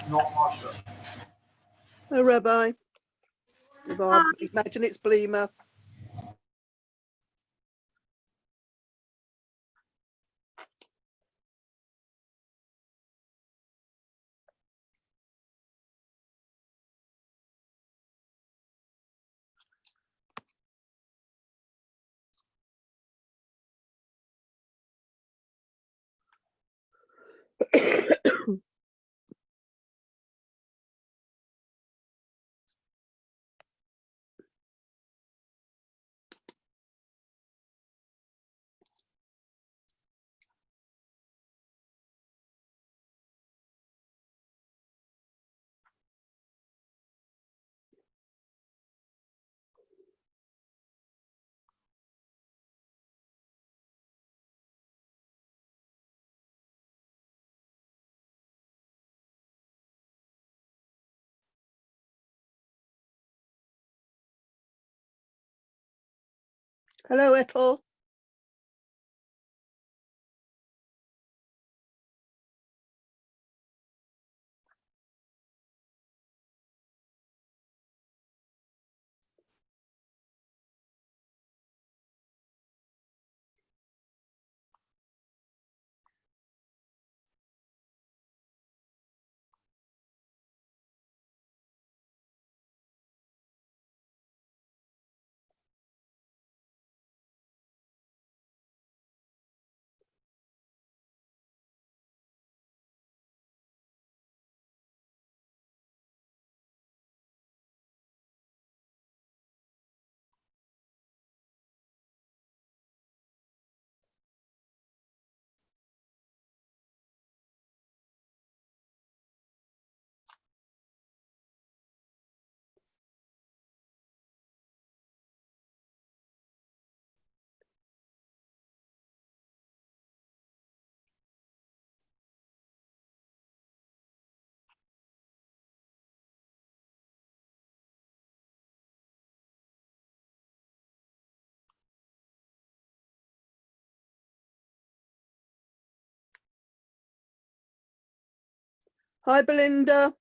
Not Russia. Oh, Rabbi. I imagine it's Bleemer. Hello, Ethel. Hi, Belinda.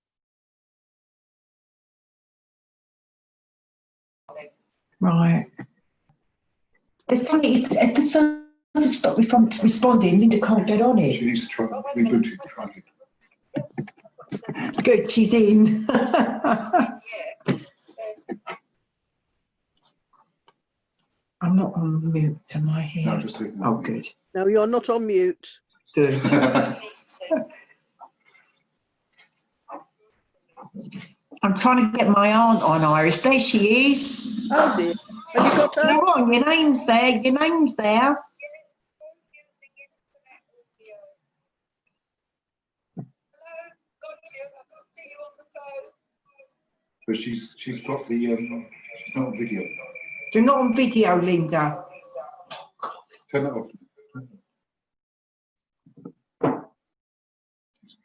Right. If something stopped me from responding, Linda can't get on it. She needs to try rebooting. Try it. Good, she's in. I'm not on mute, am I here? No, just take oh, good. No, you're not on mute. Good. I'm trying to get my aunt on, Iris. There she is. Oh dear. Have you got her? No, on, your name's there. Your name's there. But she's got the she's not on video. You're not on video, Linda. Turn that off.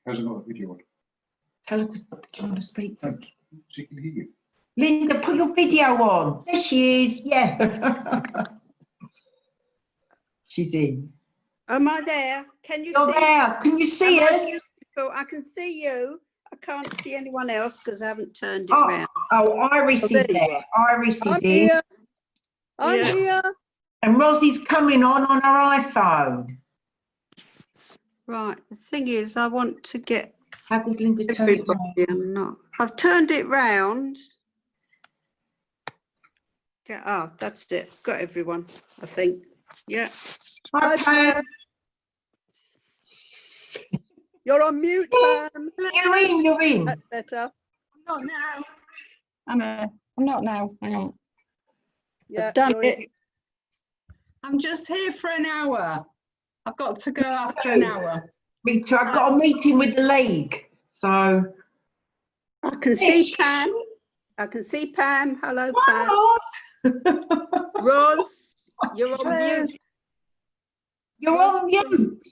Hasn't got a video on. Tell her to, do you want to speak? No, she can hear you. Linda, put your video on. There she is. Yeah. She's in. Am I there? Can you You're see? there. Can you see us? I can see you. I can't see anyone else because I haven't turned it round. Oh, Iris is there. Iris is in. Here. I'm here. And Rosie's coming on her iPhone. Right. The thing is, I want to get How does Linda turn it everybody. on? I'm not. I've turned it round. Yeah, oh, that's it. Got everyone, I think. Yeah. Hi, Pam. You're on mute, Pam. You're in. That's better. Not now. I'm not now. Hang on. Yeah, Done you're in. it. I'm just here for an hour. I've got to go after an hour. Me too. I've got a meeting with the league. So. I can see Pam. I can see Pam. Hello, Pam. Roz, you're on Hello. mute. You're on mute.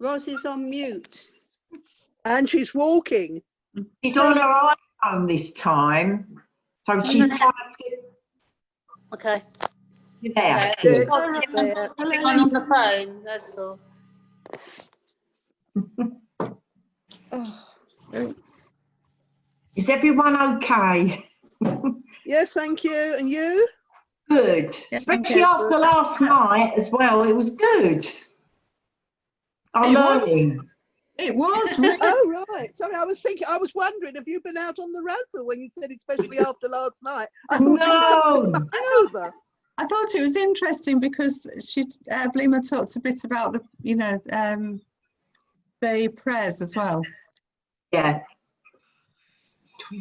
Roz is on mute. And she's walking. She's on her iPhone this time. So she's trying to Okay. get there. Okay. Good. Got There. everyone on the phone, that's all. Oh, Is everyone okay? Yes, thank you. And you? Good. Yeah, Especially okay. after last night as well. It was good. I'm It was. learning. It was really. Oh, right. Sorry, I was wondering, have you been out on the razzle when you said especially after last night? I thought you were No. hangover. I thought it was interesting because Blima talked a bit about the prayers as well. Yeah. Oh,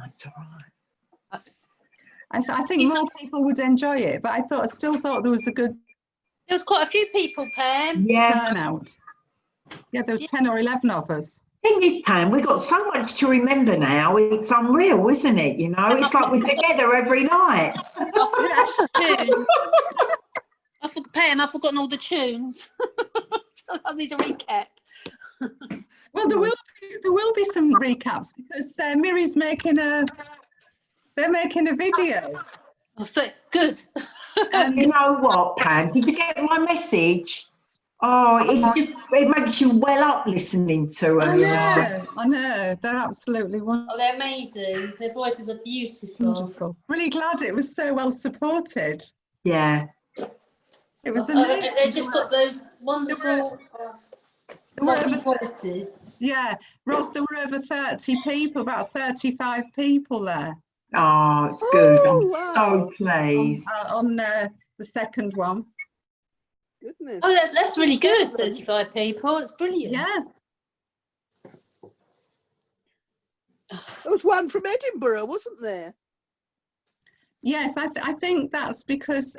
that's all right. I think more people would enjoy it, but I still thought there was a good There was quite a few people, Pam. Yeah. turnout. Yeah, there were 10 or 11 of us. Thing is, Pam, we've got so much to remember now. It's unreal, isn't it? You know, it's like we're together every night. Tune. Pam, I've forgotten all the tunes. I need a recap. Well, there will be some recaps because Miri's they're making a video. Oh, good. And You know what, Pam? Did you get my message? Oh, it makes you well up listening to her. I know, they're absolutely wonderful. Oh, they're amazing. Their voices are beautiful. Really glad it was so well supported. Yeah. It was amazing. They've just got those wonderful lovely voices. Yeah, Ross, there were over 30 people, about 35 people there Oh, it's good. I'm Oh, so wow. pleased. on the second one. Goodness. Oh, that's really good. 35 people. It's brilliant. Yeah, There was one from Edinburgh, wasn't there? yes, I think that's because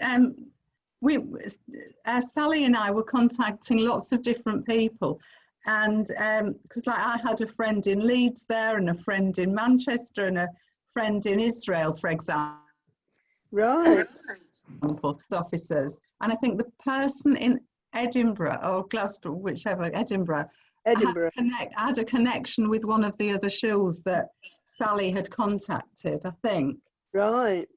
Sally and I were contacting lots of different people, and because like I had a friend in Leeds there and a friend in Manchester and a friend in Israel, for example, Right. officers, and I think the person in Edinburgh or Glasgow, whichever, Edinburgh had a connection with one of the other shuls that Sally had contacted, I think. Right.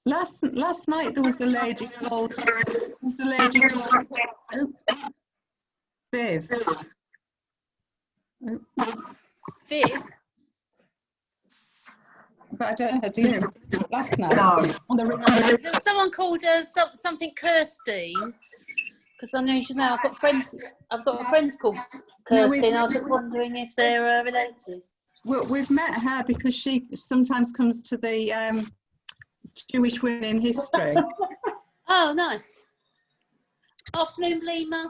Last night there was a lady called Viv. Viv? But I don't know, do you? Last night. No. On the No, there was someone called something Kirsty. Because I know, I've got friends called Kirsty, I was just wondering if they're related. Well, we've met her because she sometimes comes to the Jewish Women in History. Oh, nice. Afternoon, Blima.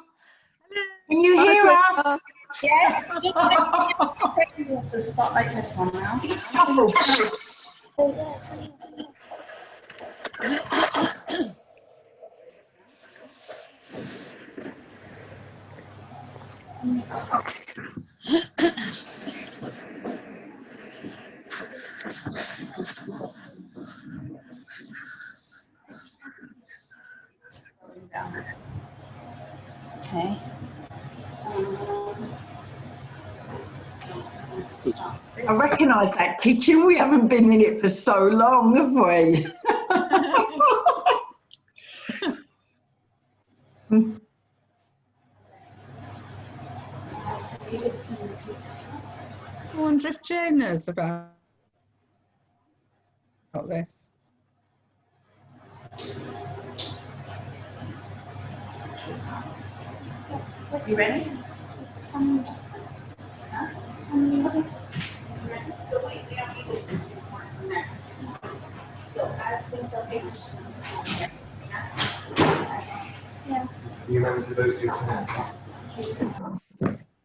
Can you hear us? Yes. Also spotlight this on now. Okay. I recognise that kitchen. We haven't been in it for so long, have we? I wonder if Jane knows about this. You ready? So wait, we don't need this from there. So as things are finished. Yeah. You remember to those two tonight?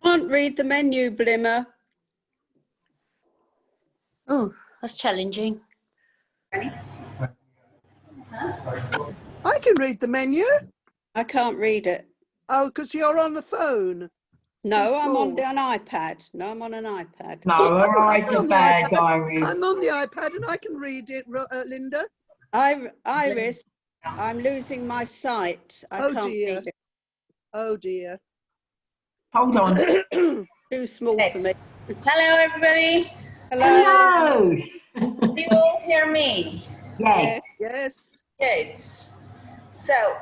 Can't read the menu, Blimmer. Oh, that's challenging. Ready? I can read the menu. I can't read it. Oh, because you're on the phone. No, I'm on small. an iPad. No, I'm on an iPad. No, her eyes I'm are on the bad, iPad. Iris. I'm on the iPad and I can read it, Linda. Iris, I'm losing my sight. I Oh, can't dear. read it. Oh dear. Hold on. Too small for me. Hello, everybody. Hello. Do you all hear me? Yes. Yes. Good. So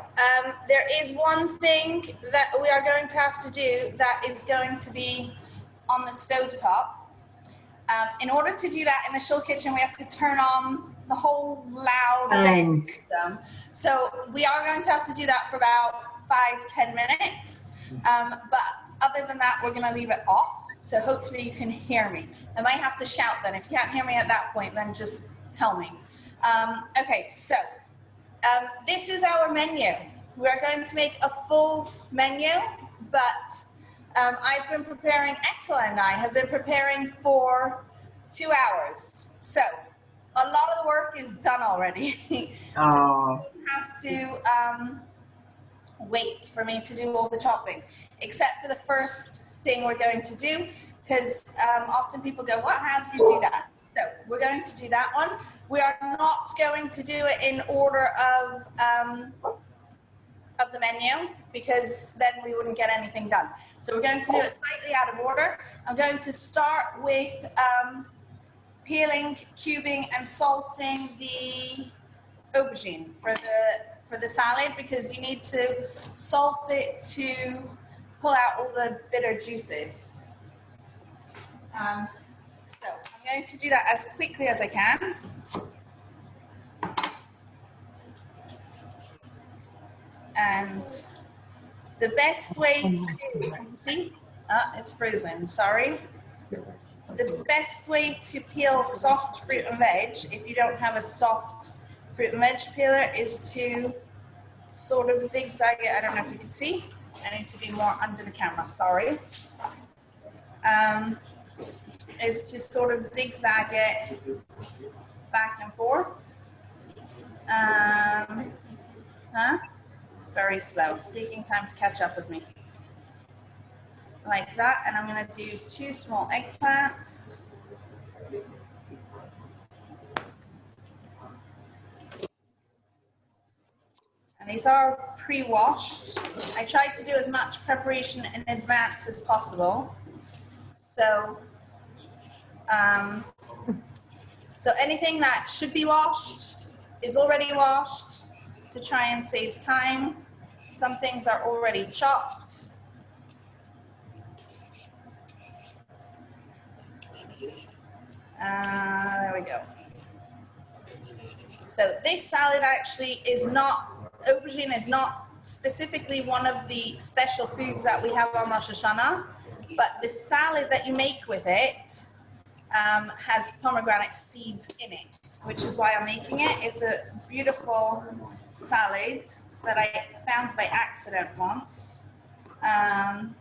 there is one thing that we are going to have to do that is going to be on the stovetop. In order to do that in the show kitchen, we have to turn on the whole loud And system. So we are going to have to do that for about 5-10 minutes. But other than that, we're going to leave it off. So hopefully you can hear me. I might have to shout then. If you can't hear me at that point, then just tell me. Okay, so this is our menu. We are going to make a full menu, but I've been preparing, Ethel and I have been preparing for 2 hours. So a lot of the work is done already. So you have to wait for me to do all the chopping, except for the first thing we're going to do, because often people go, "What? How do you do that?" So we're going to do that one. We are not going to do it in order of the menu, because then we wouldn't get anything done. So we're going to do it slightly out of order. I'm going to start with peeling, cubing, and salting the aubergine for the salad, because you need to salt it to pull out all the bitter juices. So I'm going to do that as quickly as I can. And the best way to, see, it's frozen, sorry. The best way to peel soft fruit and veg, if you don't have a soft fruit and veg peeler, is to sort of zigzag it. I don't know if you can see. I need to be more under the camera, sorry. Is to sort of zigzag it back and forth. It's very slow. It's taking time to catch up with me. Like that, and I'm going to do 2 small eggplants. And these are pre-washed. I tried to do as much preparation in advance as possible. So, so anything that should be washed is already washed to try and save time. Some things are already chopped. There we go. So this salad actually is not, aubergine is not specifically one of the special foods that we have on Rosh Hashanah, but the salad that you make with it has pomegranate seeds in it, which is why I'm making it. It's a beautiful salad that I found by accident once. I'm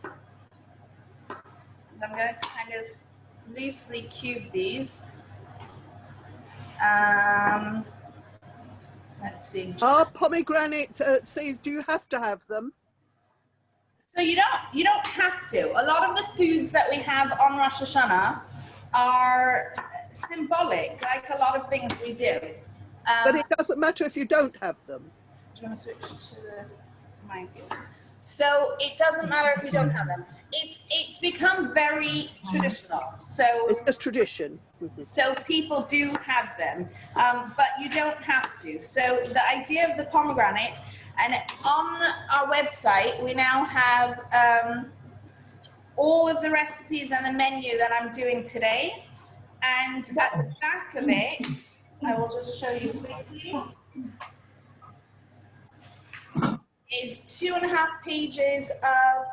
going to kind of loosely cube these. Let's see. Are pomegranate seeds, do you have to have them? So you don't have to. A lot of the foods that we have on Rosh Hashanah are symbolic, like a lot of things we do. But it doesn't matter if you don't have them. Do you want to switch to the mic? So it doesn't matter if we don't have them. It's become very traditional. So It's just tradition. So people do have them, but you don't have to. So the idea of the pomegranate, and on our website, we now have all of the recipes and the menu that I'm doing today. And at the back of it, I will just show you quickly. is 2.5 pages of,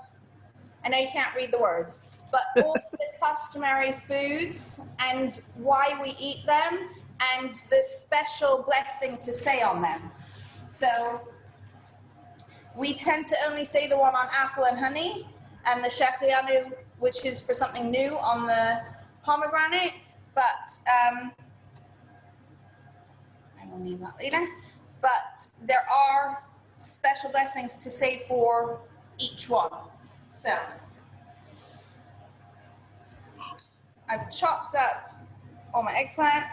I know you can't read the words, but all the customary foods and why we eat them and the special blessing to say on them. So we tend to only say the one on apple and honey, and the shechianu, which is for something new, on the pomegranate, but I will leave that later. But there are special blessings to say for each one. So I've chopped up all my eggplant.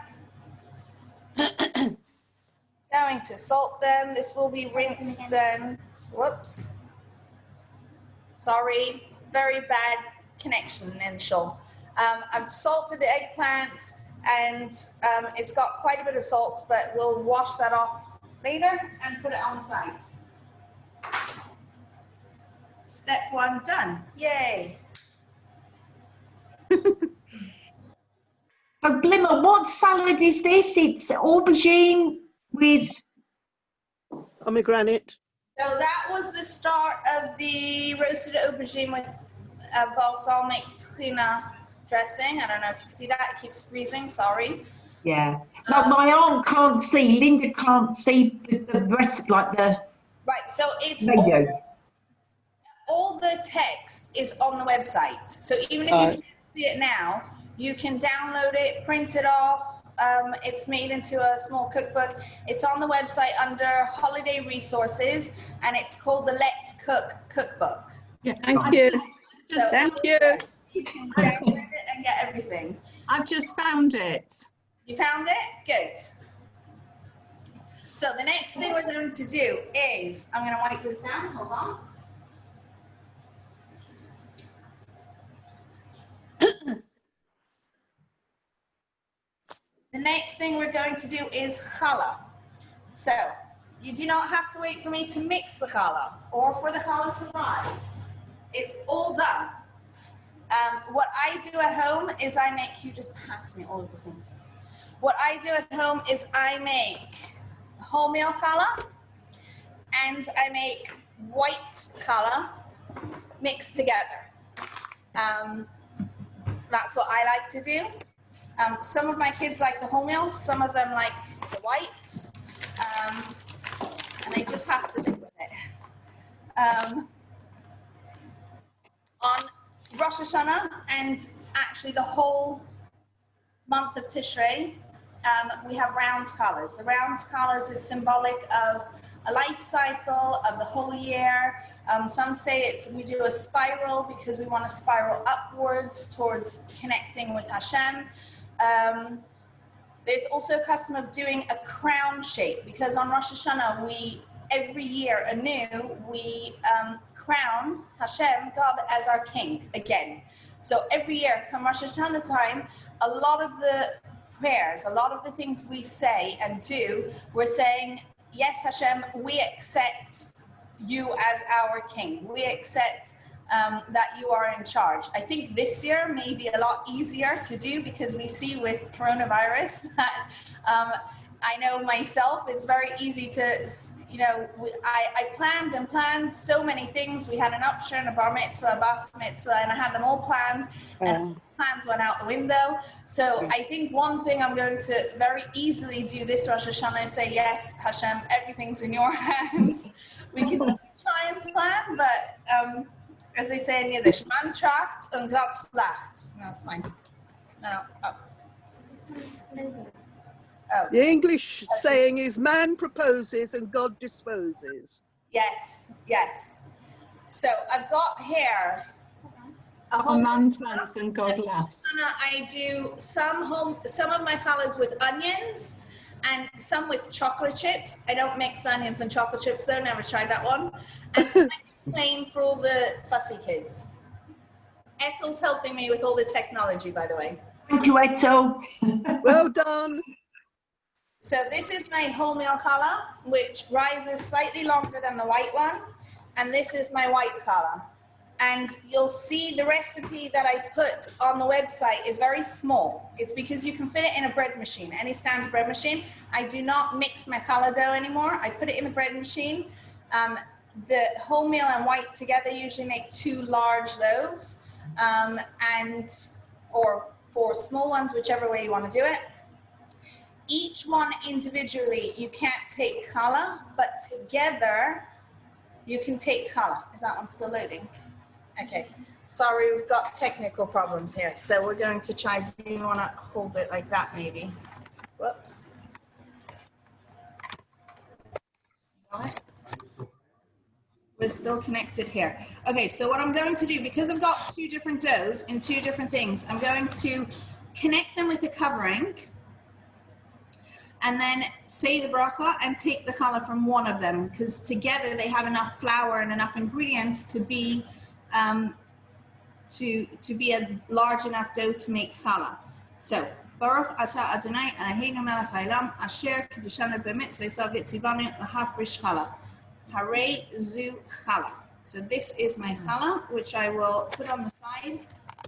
Going to salt them. This will be rinsed and, whoops. Sorry, very bad connection initial. I've salted the eggplant and it's got quite a bit of salt, but we'll wash that off later and put it on the sides. Step 1 done. Yay. So Glimmer, what salad is this? It's aubergine with... Pomegranate. So that was the start of the roasted aubergine with balsamic trina dressing. I don't know if you can see that. It keeps freezing. Sorry. Yeah. No, my aunt can't see. Linda can't see the rest, like the... Right. So it's menu. all the text is on the website. So even if you can't see it now, you can download it, print it off. It's made into a small cookbook. It's on the website under holiday resources, and it's called the Let's Cook cookbook. Yeah. Thank you. So Thank you. You can download it and get everything. I've just found it. You found it? Good. So the next thing we're going to do is, I'm going to wipe this down, hold on. The next thing we're going to do is challah. So you do not have to wait for me to mix the challah or for the challah to rise. It's all done. What I do at home is I make, you just pass me all of the things. What I do at home is I make wholemeal challah and I make white challah mixed together. That's what I like to do. Some of my kids like the wholemeal, some of them like the white, and they just have to live with it. On Rosh Hashanah and actually the whole month of Tishrei, we have round colours. The round colours is symbolic of a life cycle of the whole year. Some say we do a spiral because we want to spiral upwards towards connecting with Hashem. There's also a custom of doing a crown shape because on Rosh Hashanah, every year anew, we crown Hashem, God, as our king again. So every year, come Rosh Hashanah time, a lot of the prayers, a lot of the things we say and do, we're saying, yes, Hashem, we accept you as our king. We accept that you are in charge. I think this year may be a lot easier to do because we see with coronavirus that I know myself, it's very easy to, I planned so many things. We had an upshur, a bar mitzvah, a bas mitzvah, and I had them all planned, and plans went out the window. So I think one thing I'm going to very easily do this Rosh Hashanah is say, yes, Hashem, everything's in your hands. We can try and plan, but as they say in Yiddish, man tracht and Gott lacht. No, it's fine. No. The English saying is man proposes and God disposes. Yes. So I've got here A man plants and God laughs. I do some of my challahs with onions and some with chocolate chips. I don't mix onions and chocolate chips though, never tried that one. And some plain for all the fussy kids. Ethel's helping me with all the technology, by the way. Thank you, Ethel. Well done. So this is my wholemeal challah, which rises slightly longer than the white one. And this is my white challah. And you'll see the recipe that I put on the website is very small. It's because you can fit it in a bread machine, any standard bread machine. I do not mix my challah dough anymore. I put it in the bread machine. the wholemeal and white together usually make 2 large loaves, or 4 small ones, whichever way you want to do it. Each one individually, you can't take challah, but together you can take challah. Is that one still loading? Okay. Sorry, we've got technical problems here. So we're going to try, do you want to hold it like that maybe? Whoops. Got it? We're still connected here. Okay, so what I'm going to do, because I've got 2 different doughs in 2 different things, I'm going to connect them with a covering and then say the bracha and take the challah from one of them, because together they have enough flour and enough ingredients to be a large enough dough to make challah. So, Baruch Ata Adonai Eloheinu Melech Haolam Asher Kiddushanu B'mitzvosav V'tzivanu L'hafrish Challah. Harei Zu Challah. So this is my challah, which I will put on the side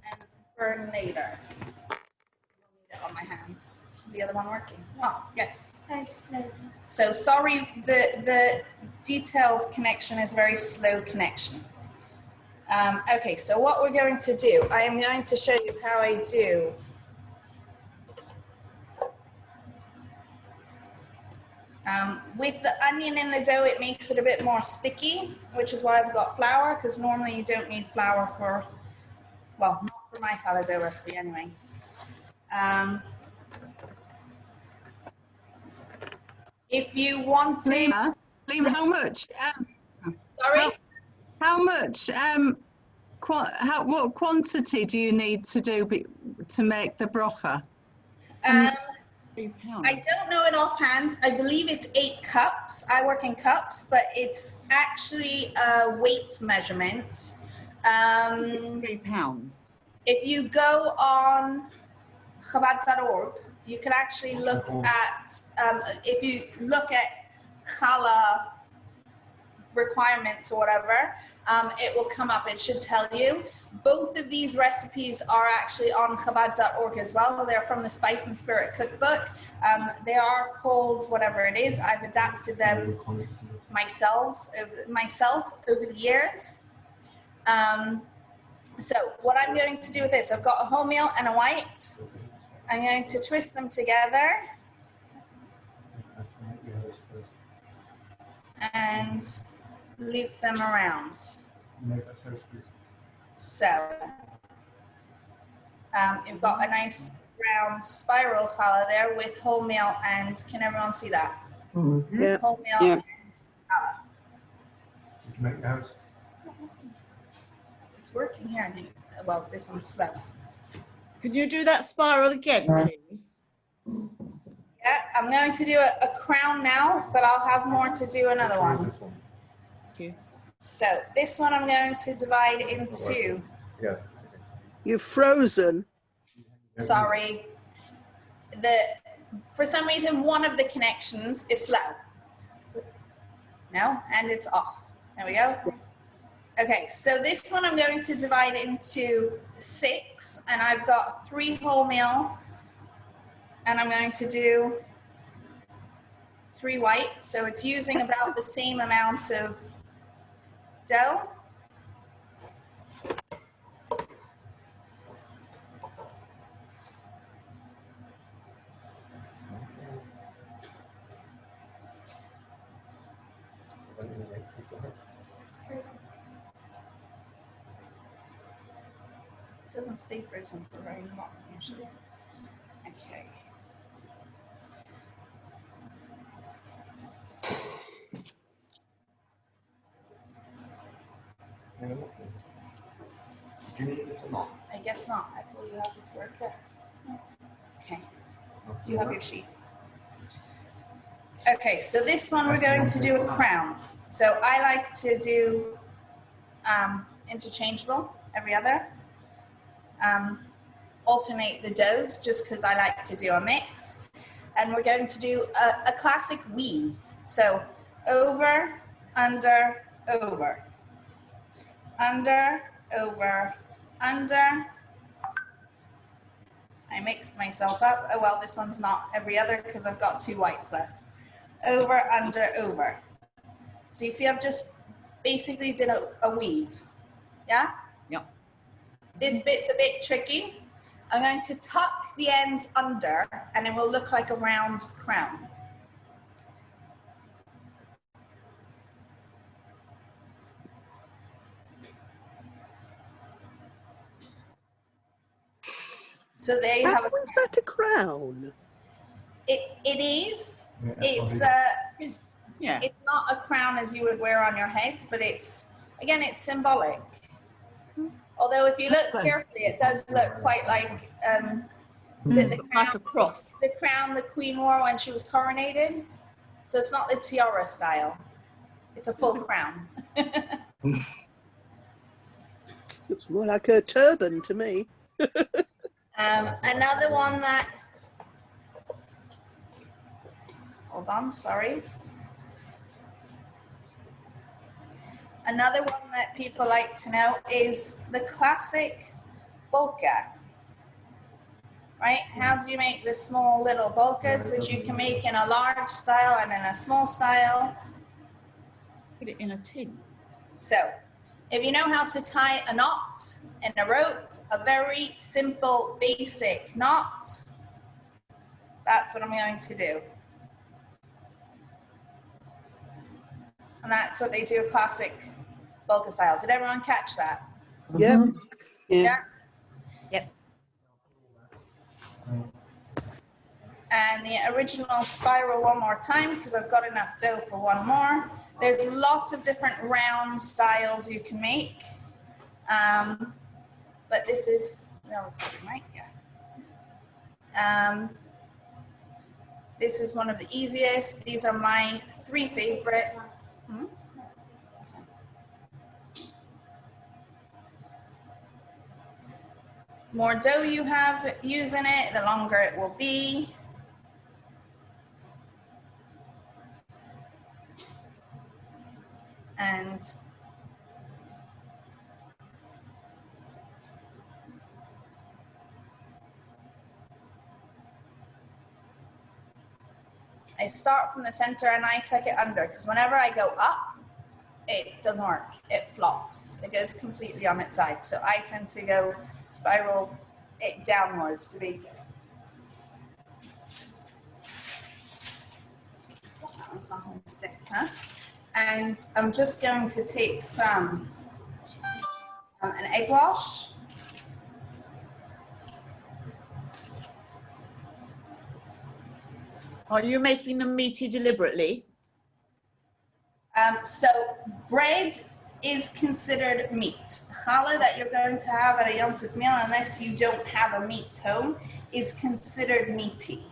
and burn later. I'll need it on my hands. Is the other one working? Oh, yes. Very slow. So sorry, the detailed connection is a very slow connection. Okay, so what we're going to do, I am going to show you how I do. With the onion in the dough, it makes it a bit more sticky, which is why I've got flour, because normally you don't need flour for, well, not for my challah dough recipe anyway. If you want to... Lima, how much? Sorry? How much? What quantity do you need to do to make the bracha? 3 pounds. I don't know it offhand. I believe it's 8 cups. I work in cups, but it's actually a weight measurement. It's 3 pounds. If you go on Chabad.org, you can actually look at, if you look at challah requirements or whatever, it will come up. It should tell you. Both of these recipes are actually on Chabad.org as well. They're from the Spice and Spirit cookbook. They are called whatever it is. I've adapted them myself over the years. So what I'm going to do with this, I've got a wholemeal and a white. I'm going to twist them together and loop them around. So you've got a nice round spiral challah there with wholemeal and, can everyone see that? Mm-hmm. Yeah. Wholemeal Yeah. and challah. It's working here, I think. Well, this one's slow. Could you do that spiral again, please? Yeah, I'm going to do a crown now, but I'll have more to do another one. Thank you. So this one I'm going to divide into, Yeah. You've frozen. sorry, for some reason one of the connections is slow. No, and it's off. There we go. Okay, so this one I'm going to divide into 6, and I've got 3 wholemeal, and I'm going to do 3 white, so it's using about the same amount of dough. It doesn't stay frozen for very long, usually. Okay. Do you need this or not? I guess not. That's all you have to work there. Okay. Do you have your sheet? Okay, so this one we're going to do a crown. So I like to do interchangeable every other. Alternate the doughs just because I like to do a mix. And we're going to do a classic weave. So over, under, over. Under, over, under. I mixed myself up. Oh well, this one's not every other because I've got 2 whites left. Over, under, over. So you see I've just basically did a weave. Yeah? Yep. This bit's a bit tricky. I'm going to tuck the ends under and it will look like a round crown. So there you have How is that a crown? it is. Yeah, It's Yeah. it's not a crown as you would wear on your head, but it's symbolic. Although if you look carefully, it does look quite like is it the crown, Like a cross. the crown the queen wore when she was coronated? So it's not the tiara style. It's a full crown. Looks more like a turban to me. Another one that, hold on, sorry. Another one that people like to know is the classic bulka, right? How do you make the small little bulkas, which you can make in a large style and in a small style? Put it in a tin. So, if you know how to tie a knot in a rope, a very simple, basic knot, that's what I'm going to do. And that's what they do, classic bulka style. Did everyone catch that? Yep. Yeah. Yep. And the original spiral one more time, because I've got enough dough for one more. There's lots of different round styles you can make. But this is, no, right, yeah. This is one of the easiest. These are my 3 favorite. More dough you have using it, the longer it will be. And I start from the center and I tuck it under, because whenever I go up, it doesn't work. It flops. It goes completely on its side. So I tend to go spiral it downwards to be. That one's not going to stick, huh? And I'm just going to take some an egg wash. Are you making them meaty deliberately? So bread is considered meat. Challah that you're going to have at a Yom Tov meal, unless you don't have a meat home, is considered meaty.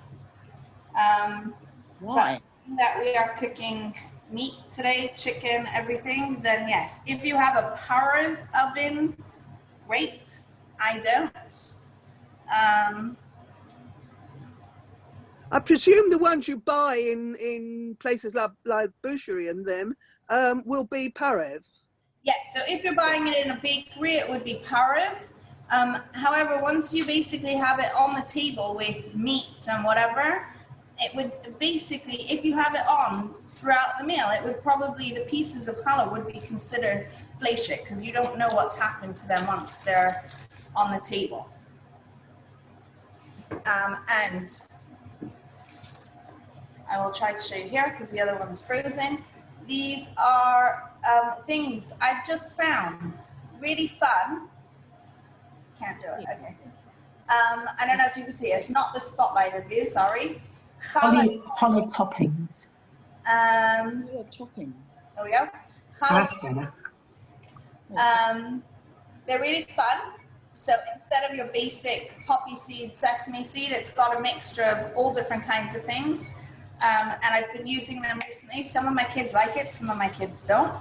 Why? That we are cooking meat today, chicken, everything, then yes. If you have a parve oven, great. I don't. I presume the ones you buy in places like Boucherie and them will be parev. Yes, so if you're buying it in a bakery, it would be parve. However, once you basically have it on the table with meat and whatever, it would basically, if you have it on throughout the meal, it would probably, the pieces of challah would be considered fleishik, because you don't know what's happened to them once they're on the table. And I will try to show you here because the other one's frozen. These are things I've just found really fun. Can't do it, okay. I don't know if you can see it. It's not the spotlighted view, sorry. Holly toppings. Topping. There we go. That's better. They're really fun. So instead of your basic poppy seed, sesame seed, it's got a mixture of all different kinds of things. And I've been using them recently. Some of my kids like it, some of my kids don't.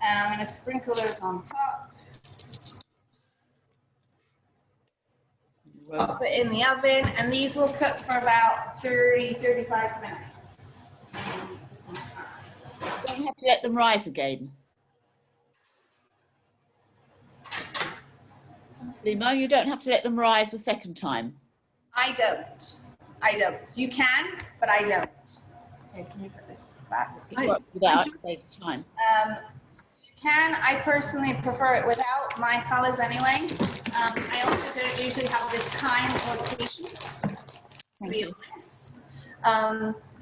And I'm going to sprinkle those on top. Pop it in the oven, and these will cook for about 30-35 minutes. Don't you have to let them rise again? Limo, you don't have to let them rise a second time. I don't. You can, but I don't. Okay, can you put this? back. Without, it saves time. I personally prefer it without my challah anyway. I also don't usually have the time or patience, to be honest.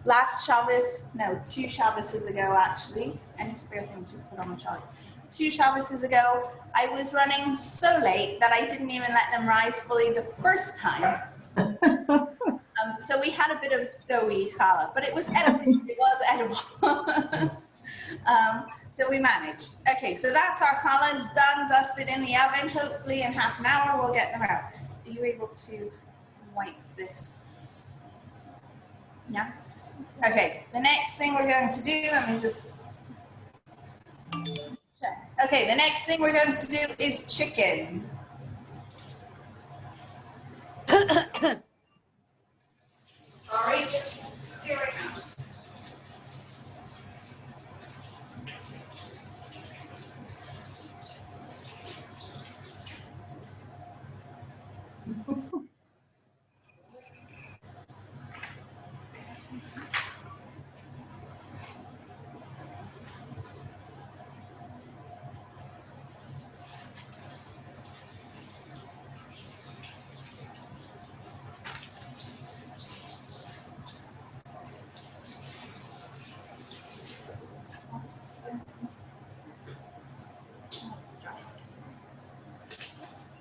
Last Shabbos, no, 2 Shabbases ago actually, any spare things we put on the chart. 2 Shabbases ago, I was running so late that I didn't even let them rise fully the first time. So we had a bit of doughy challah, but it was edible. It was edible. So we managed. Okay, so that's our challahs done, dusted in the oven. Hopefully in half an hour we'll get them out. Are you able to wipe this? Yeah? Okay, the next thing we're going to do, let me just... Okay, the next thing we're going to do is chicken. Sorry, just here we go.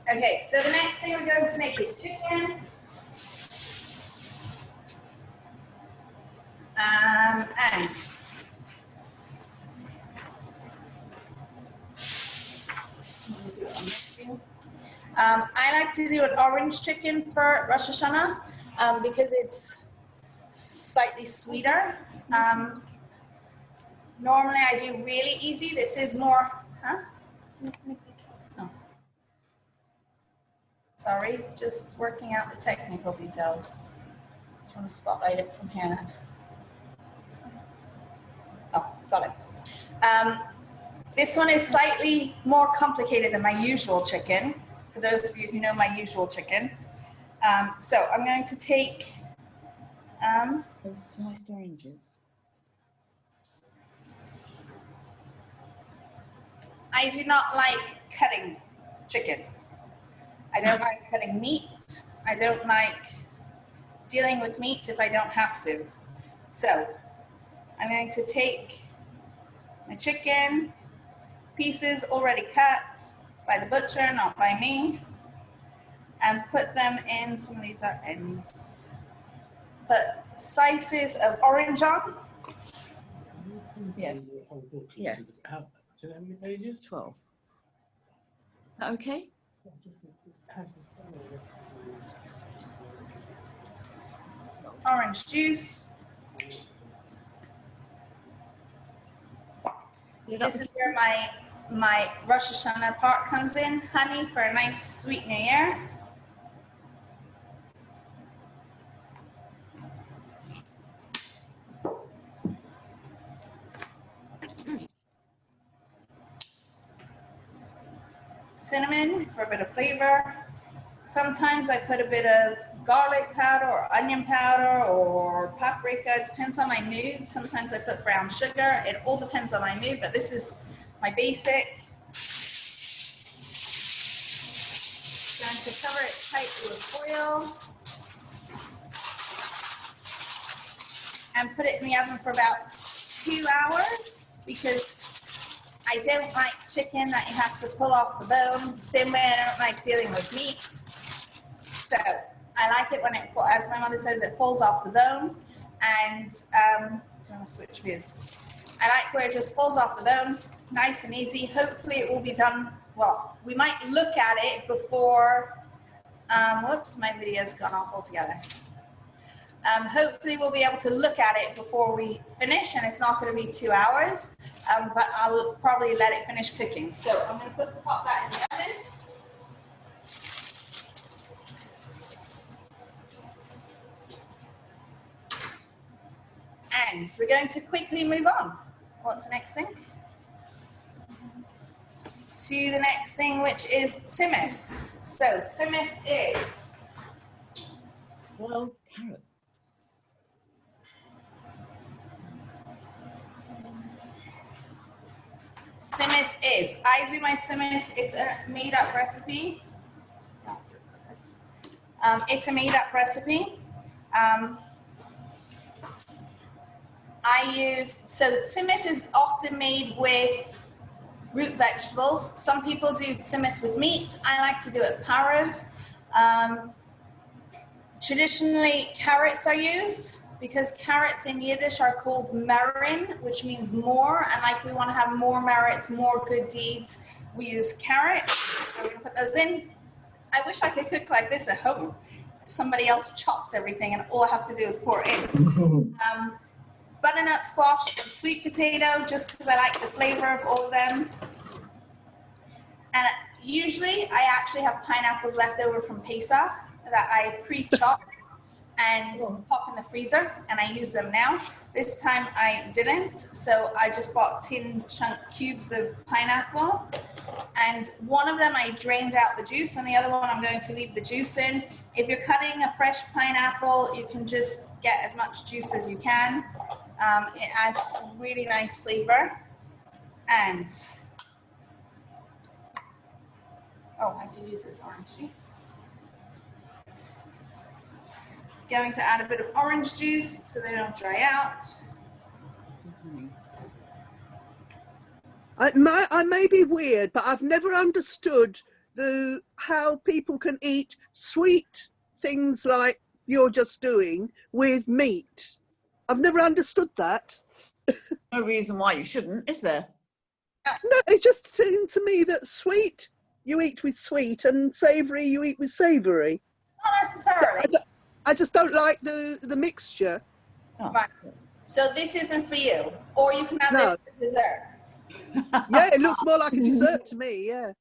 Okay, so the next thing we're going to make is chicken. And I like to do an orange chicken for Rosh Hashanah because it's slightly sweeter. Normally I do really easy. This is more, huh? Oh. Sorry, just working out the technical details. Just want to spotlight it from here then. Oh, got it. This one is slightly more complicated than my usual chicken, for those of you who know my usual chicken. So I'm going to take... Those sliced oranges. I do not like cutting chicken. I don't like cutting meat. I don't like dealing with meat if I don't have to. So I'm going to take my chicken, pieces already cut by the butcher, not by me, and put them in, some of these are ends, put slices of orange on. Yes. Yes. Do you know how many pages? 12. Okay. Orange juice. This is where my Rosh Hashanah part comes in. Honey for a nice sweet new year. Cinnamon for a bit of flavor. Sometimes I put a bit of garlic powder or onion powder or paprika. It depends on my mood. Sometimes I put brown sugar. It all depends on my mood, but this is my basic. Going to cover it tightly with foil and put it in the oven for about 2 hours because I don't like chicken that you have to pull off the bone. Same way I don't like dealing with meat. So I like it when it, as my mother says, it falls off the bone. And do you want to switch views? I like where it just falls off the bone, nice and easy. Hopefully it will be done, well, we might look at it before, whoops, my video's gone off altogether. Hopefully we'll be able to look at it before we finish, and it's not going to be 2 hours, but I'll probably let it finish cooking. So I'm going to pop that in the oven. And we're going to quickly move on. What's the next thing? To the next thing, which is tzimmus. So tzimmus is... Boiled carrots. tzimmus is. I do my tzimmus, it's a made-up recipe. It's a made-up recipe. So tzimmus is often made with root vegetables. Some people do tzimmus with meat. I like to do it parov. Traditionally, carrots are used because carrots in Yiddish are called merin, which means more. And like we want to have more merits, more good deeds, we use carrots. So we're going to put those in. I wish I could cook like this at home. Somebody else chops everything and all I have to do is pour it in. Butternut squash and sweet potato, just because I like the flavor of all of them. And usually I actually have pineapples left over from Pesach that I pre-chop and pop in the freezer, and I use them now. This time I didn't, so I just bought tin chunk cubes of pineapple, and one of them I drained out the juice, and the other one I'm going to leave the juice in. If you're cutting a fresh pineapple, you can just get as much juice as you can. It adds really nice flavor. And I can use this orange juice. Going to add a bit of orange juice so they don't dry out. I may be weird, but I've never understood how people can eat sweet things like you're just doing with meat. I've never understood that. No reason why you shouldn't, is there? No, it just seemed to me that sweet you eat with sweet and savoury you eat with savoury. Not necessarily. I just don't like the mixture. Oh. Right. So this isn't for you, or you can have this for dessert. Yeah, it looks more like a dessert to me, yeah.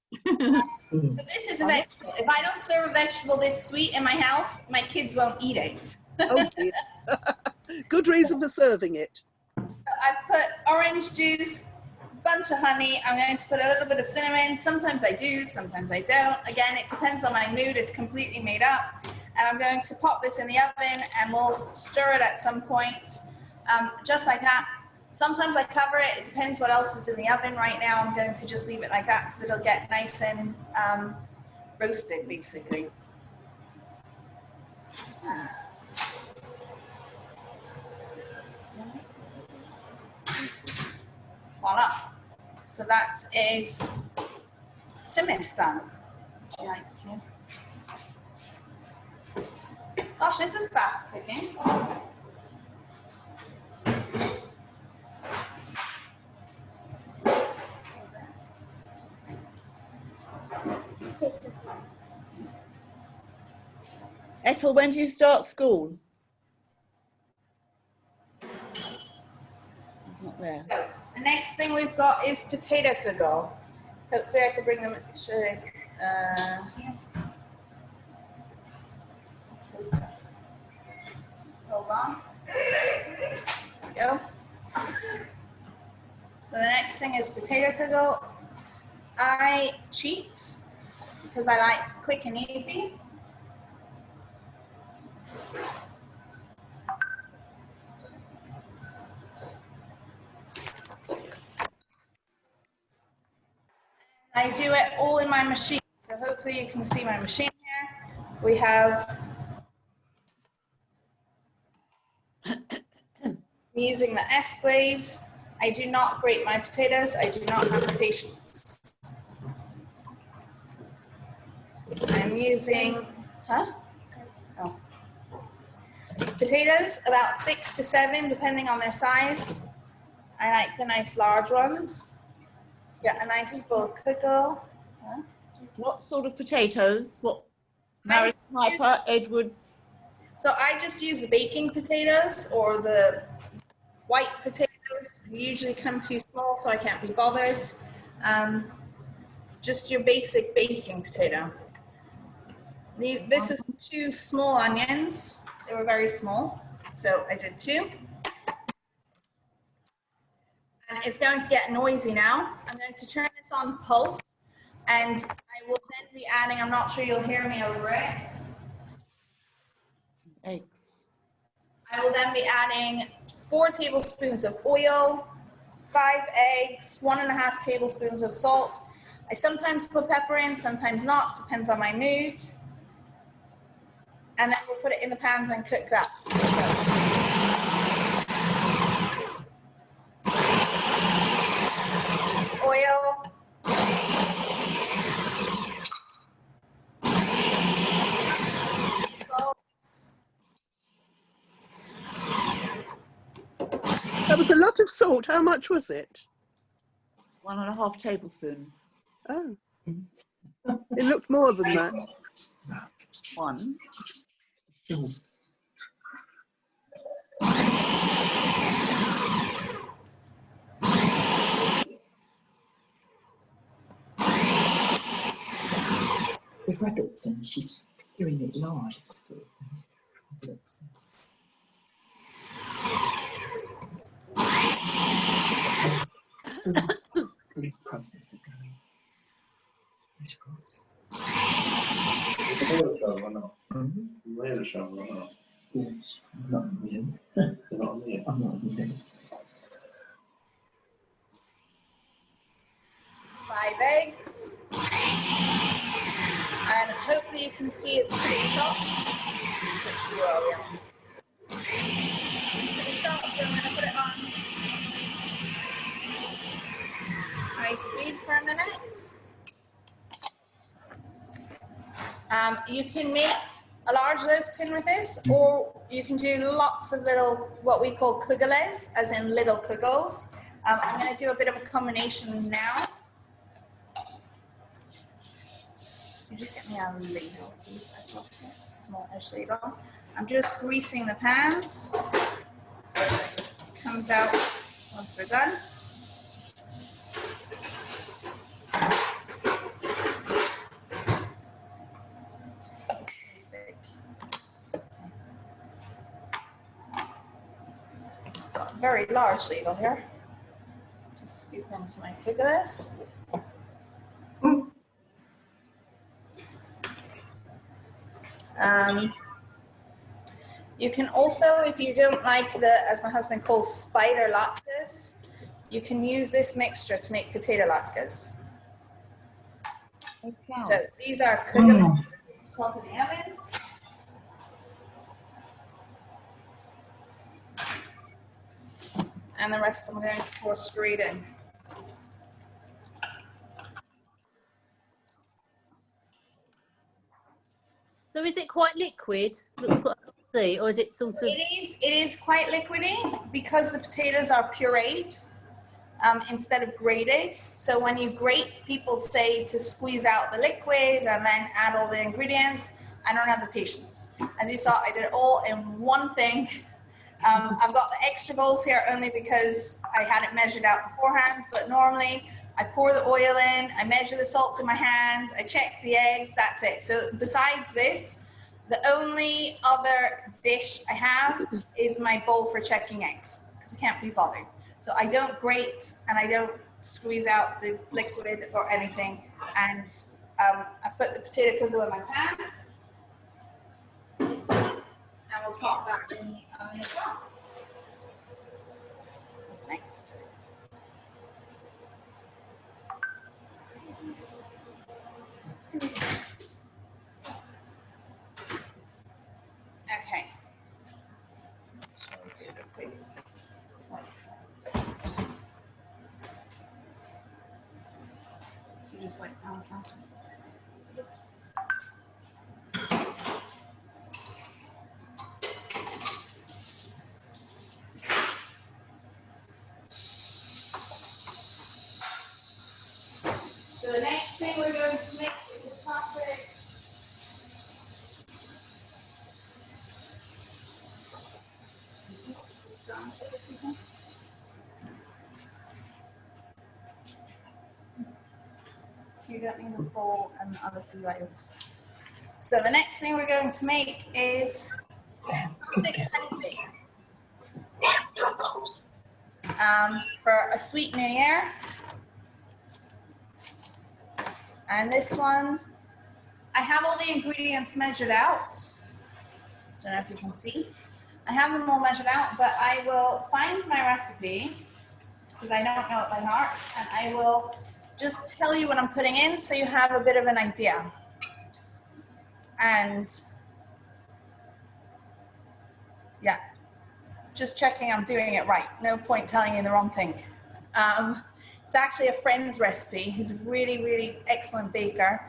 So this is a vegetable. If I don't serve a vegetable this sweet in my house, my kids won't eat it. Oh dear. Good reason for serving it. I've put orange juice, bunch of honey. I'm going to put a little bit of cinnamon. Sometimes I do, sometimes I don't. Again, it depends on my mood. It's completely made up. And I'm going to pop this in the oven and we'll stir it at some point, just like that. Sometimes I cover it. It depends what else is in the oven. Right now, I'm going to just leave it like that because it'll get nice and roasted, basically. Voila. So that is tzimmus done. Would you like to? Gosh, this is fast cooking. Ethel, when do you start school? Not there. So the next thing we've got is potato kugel. Hopefully I can bring them. Hold on. There we go. So the next thing is potato kugel. I cheat because I like quick and easy. I do it all in my machine. So hopefully you can see my machine here. We have, I'm using the S blades. I do not grate my potatoes. I do not have the patience. I'm using, potatoes, about 6 to 7, depending on their size. I like the nice large ones. Get a nice full kugel. What sort of potatoes? What? Mary Piper, Edwards? So I just use the baking potatoes or the white potatoes. They usually come too small, so I can't be bothered. Just your basic baking potato. This is 2 small onions. They were very small, so I did 2. And it's going to get noisy now. I'm going to turn this on pulse, and I will then be adding, I'm not sure you'll hear me over it. Eggs. I will then be adding 4 tablespoons of oil, 5 eggs, 1.5 tablespoons of salt. I sometimes put pepper in, sometimes not, depends on my mood. And then we'll put it in the pans and cook that. Oil. Salt. That was a lot of salt. How much was it? 1.5 tablespoons. Oh, it looked more than that. 1. With Rebbetzen, she's doing it live. So the process of doing vegetables. Yes, I'm not in I'm not in 5 eggs. And hopefully you can see it's pretty soft. Which you will, yeah. Pretty soft, so I'm going to put it on high speed for a minute. You can make a large loaf tin with this, or you can do lots of little, what we call kugeles, as in little kugels. I'm going to do a bit of a combination now. You just get me a ladle, please. I've got a smallish ladle. I'm just greasing the pans so that it comes out once we're done. Got a very large ladle here to scoop into my kugeles. You can also, if you don't like the, as my husband calls, spider latkes, you can use this mixture to make potato latkes. Okay. So these are kugeles pop in the oven. And the rest I'm going to pour straight in. So is it quite liquid? Looks quite see, or is it sort of? It is quite liquidy because the potatoes are pureed instead of grated. So when you grate, people say to squeeze out the liquid and then add all the ingredients. I don't have the patience. As you saw, I did it all in one thing. I've got the extra bowls here only because I had it measured out beforehand, but normally I pour the oil in, I measure the salt in my hand, I check the eggs, that's it. So besides this, the only other dish I have is my bowl for checking eggs because I can't be bothered. So I don't grate and I don't squeeze out the liquid or anything. And I put the potato kugel in my pan. And we'll pop that in the oven as well. What's next? Okay. Shall we do it quick? You just went down the counter. Oops. So the next thing we're going to make is a classic you don't need the bowl and the other few items. So the next thing we're going to make is for a sweet New Year. And this one, I have all the ingredients measured out. Don't know if you can see. I have them all measured out, but I will find my recipe because I don't know it by heart, and I will just tell you what I'm putting in so you have a bit of an idea. And yeah, just checking I'm doing it right. No point telling you the wrong thing. It's actually a friend's recipe who's a really, really excellent baker.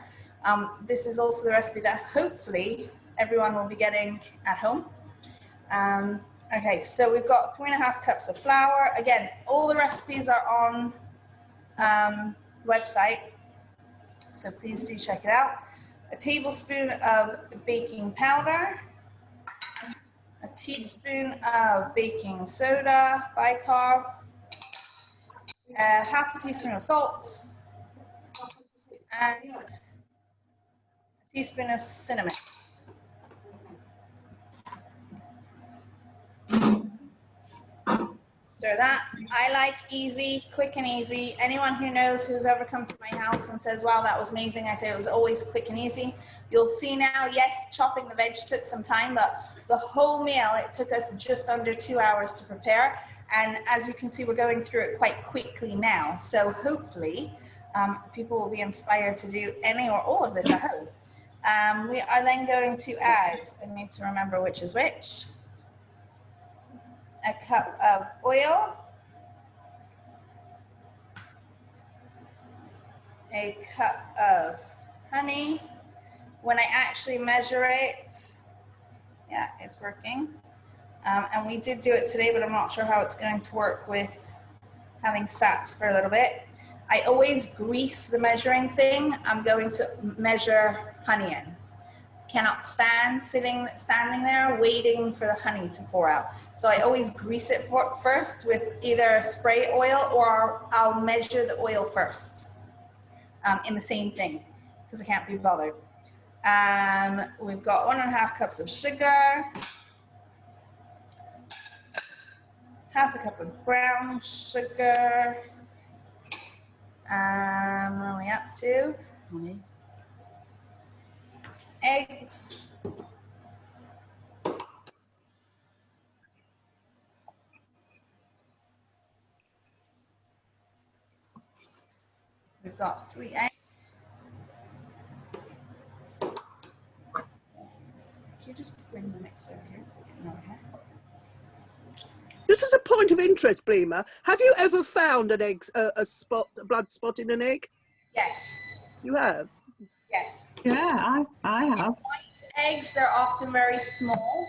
This is also the recipe that hopefully everyone will be getting at home. Okay, so we've got 3.5 cups of flour. Again, all the recipes are on the website, so please do check it out. A tablespoon of baking powder, a teaspoon of baking soda, bicarb, half a teaspoon of salt, and a teaspoon of cinnamon. Stir that. I like easy, quick and easy. Anyone who knows, who's ever come to my house and says, wow, that was amazing, I say it was always quick and easy. You'll see now, yes, chopping the veg took some time, but the whole meal, it took us just under 2 hours to prepare. And as you can see, we're going through it quite quickly now. So hopefully people will be inspired to do any or all of this at home. We are then going to add, I need to remember which is which, a cup of oil, a cup of honey. When I actually measure it, yeah, it's working. And we did do it today, but I'm not sure how it's going to work with having sat for a little bit. I always grease the measuring thing. I'm going to measure honey in. Cannot stand standing there waiting for the honey to pour out. So I always grease it first with either spray oil, or I'll measure the oil first in the same thing because I can't be bothered. We've got 1.5 cups of sugar, half a cup of brown sugar. Where are we up to? Eggs. We've got 3 eggs. Can you just bring the mixer over here? No, here. Just as a point of interest, Bleema, have you ever found an egg, a blood spot in an egg? Yes. You have? Yes. Yeah, I have. White eggs, they're often very small.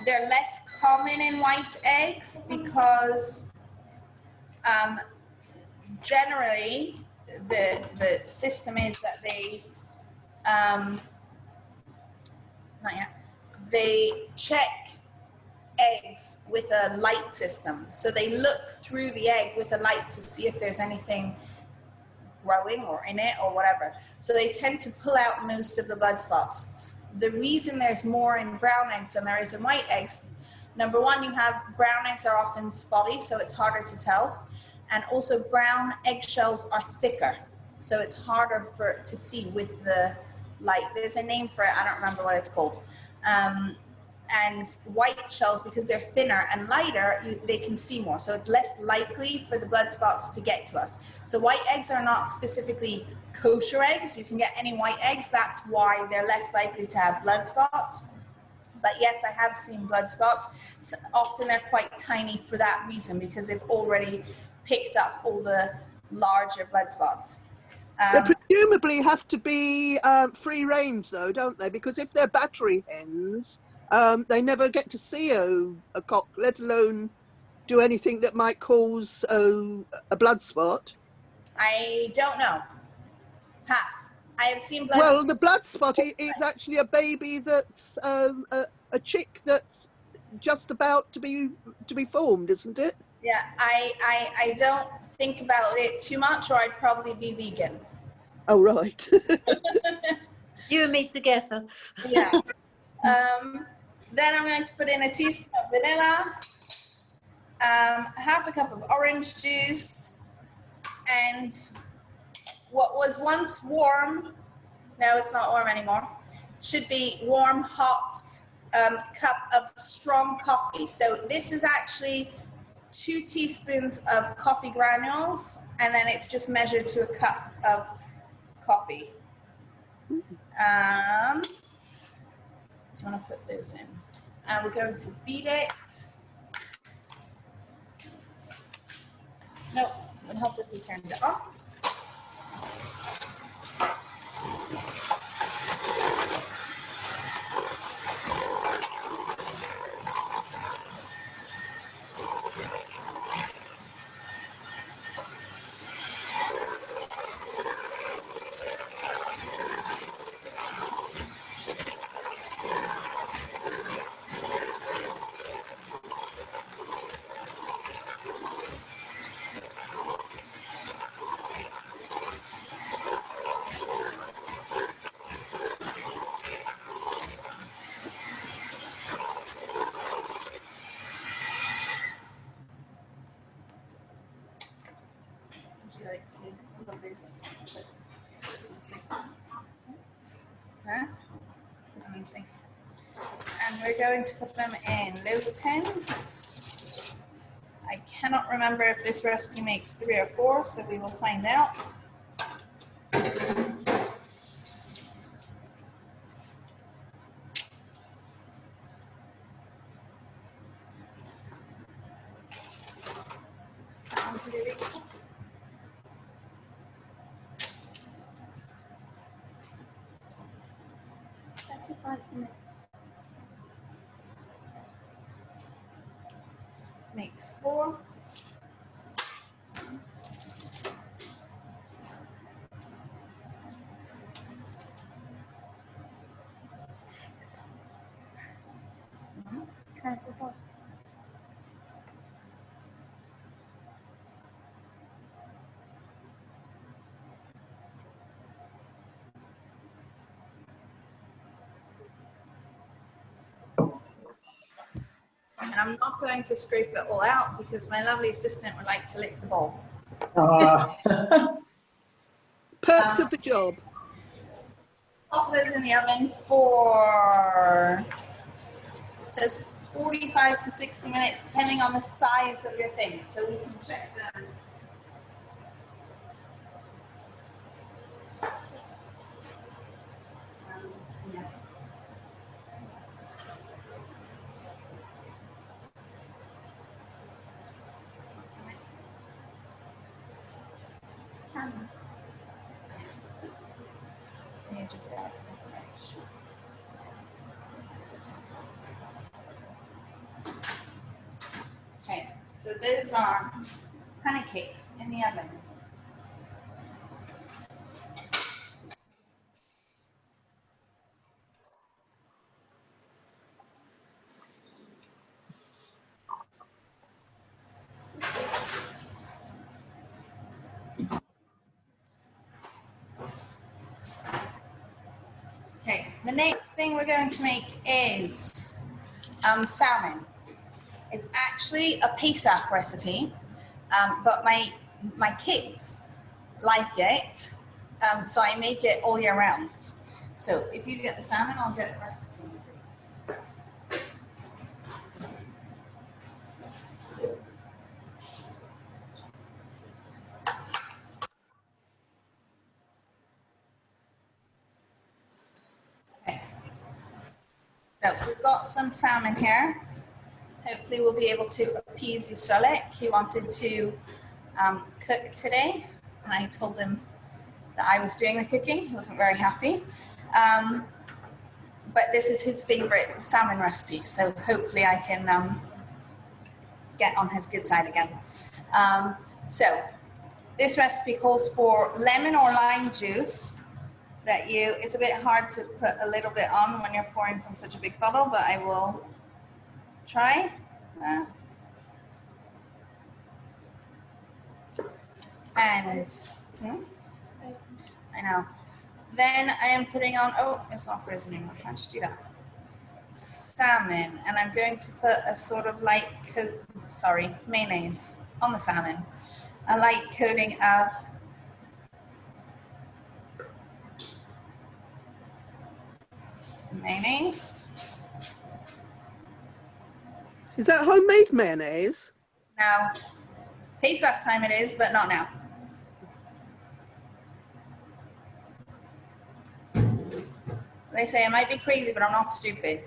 They're less common in white eggs because generally the system is that they check eggs with a light system. So they look through the egg with a light to see if there's anything growing or in it or whatever. So they tend to pull out most of the blood spots. The reason there's more in brown eggs than there is in white eggs, number one, you have brown eggs are often spotty, so it's harder to tell. And also brown eggshells are thicker, so it's harder to see with the light. There's a name for it, I don't remember what it's called. And white shells, because they're thinner and lighter, they can see more. So it's less likely for the blood spots to get to us. So white eggs are not specifically kosher eggs. You can get any white eggs. That's why they're less likely to have blood spots. But yes, I have seen blood spots. So often they're quite tiny for that reason, because they've already picked up all the larger blood spots. They presumably have to be free range though, don't they? Because if they're battery hens, they never get to see a cock, let alone do anything that might cause a blood spot. I don't know. Pass. I have seen blood Well, the blood spot is actually a baby that's a chick that's just about to be formed, isn't it? Yeah, I don't think about it too much, or I'd probably be vegan. Oh, right. You and me together. Yeah. Then I'm going to put in a teaspoon of vanilla, half a cup of orange juice, and what was once warm, no, it's not warm anymore, should be warm, hot cup of strong coffee. So this is actually 2 teaspoons of coffee granules, and then it's just measured to a cup of coffee. Do you want to put those in? And we're going to beat it. Nope, it would help if we turned it off. Amazing. And we're going to put them in loaf tins. I cannot remember if this recipe makes 3 or 4, so we will find out. Makes 4. And I'm not going to scrape it all out because my lovely assistant would like to lick the bowl. Perks of the job. Pop those in the oven for, it says 45 to 60 minutes, depending on the size of your thing. So we can check them. Yeah. What's the next thing? Salmon. Can you just grab it? Okay, so those are pancakes in the oven. Okay, the next thing we're going to make is salmon. It's actually a Pesach recipe, but my kids like it, so I make it all year round. So if you get the salmon, I'll get the recipe. Okay. So we've got some salmon here. Hopefully we'll be able to appease Yisraelik. He wanted to cook today, and I told him that I was doing the cooking. He wasn't very happy. But this is his favorite salmon recipe, so hopefully I can get on his good side again. So this recipe calls for lemon or lime juice. It's a bit hard to put a little bit on when you're pouring from such a big bottle, but I will try. I know. Then I am putting on, oh, it's not frozen anymore, I can't just do that. Salmon, and I'm going to put a sort of light coat, mayonnaise on the salmon. A light coating of mayonnaise. Is that homemade mayonnaise? Now, Pesach time it is, but not now. They say I might be crazy, but I'm not stupid.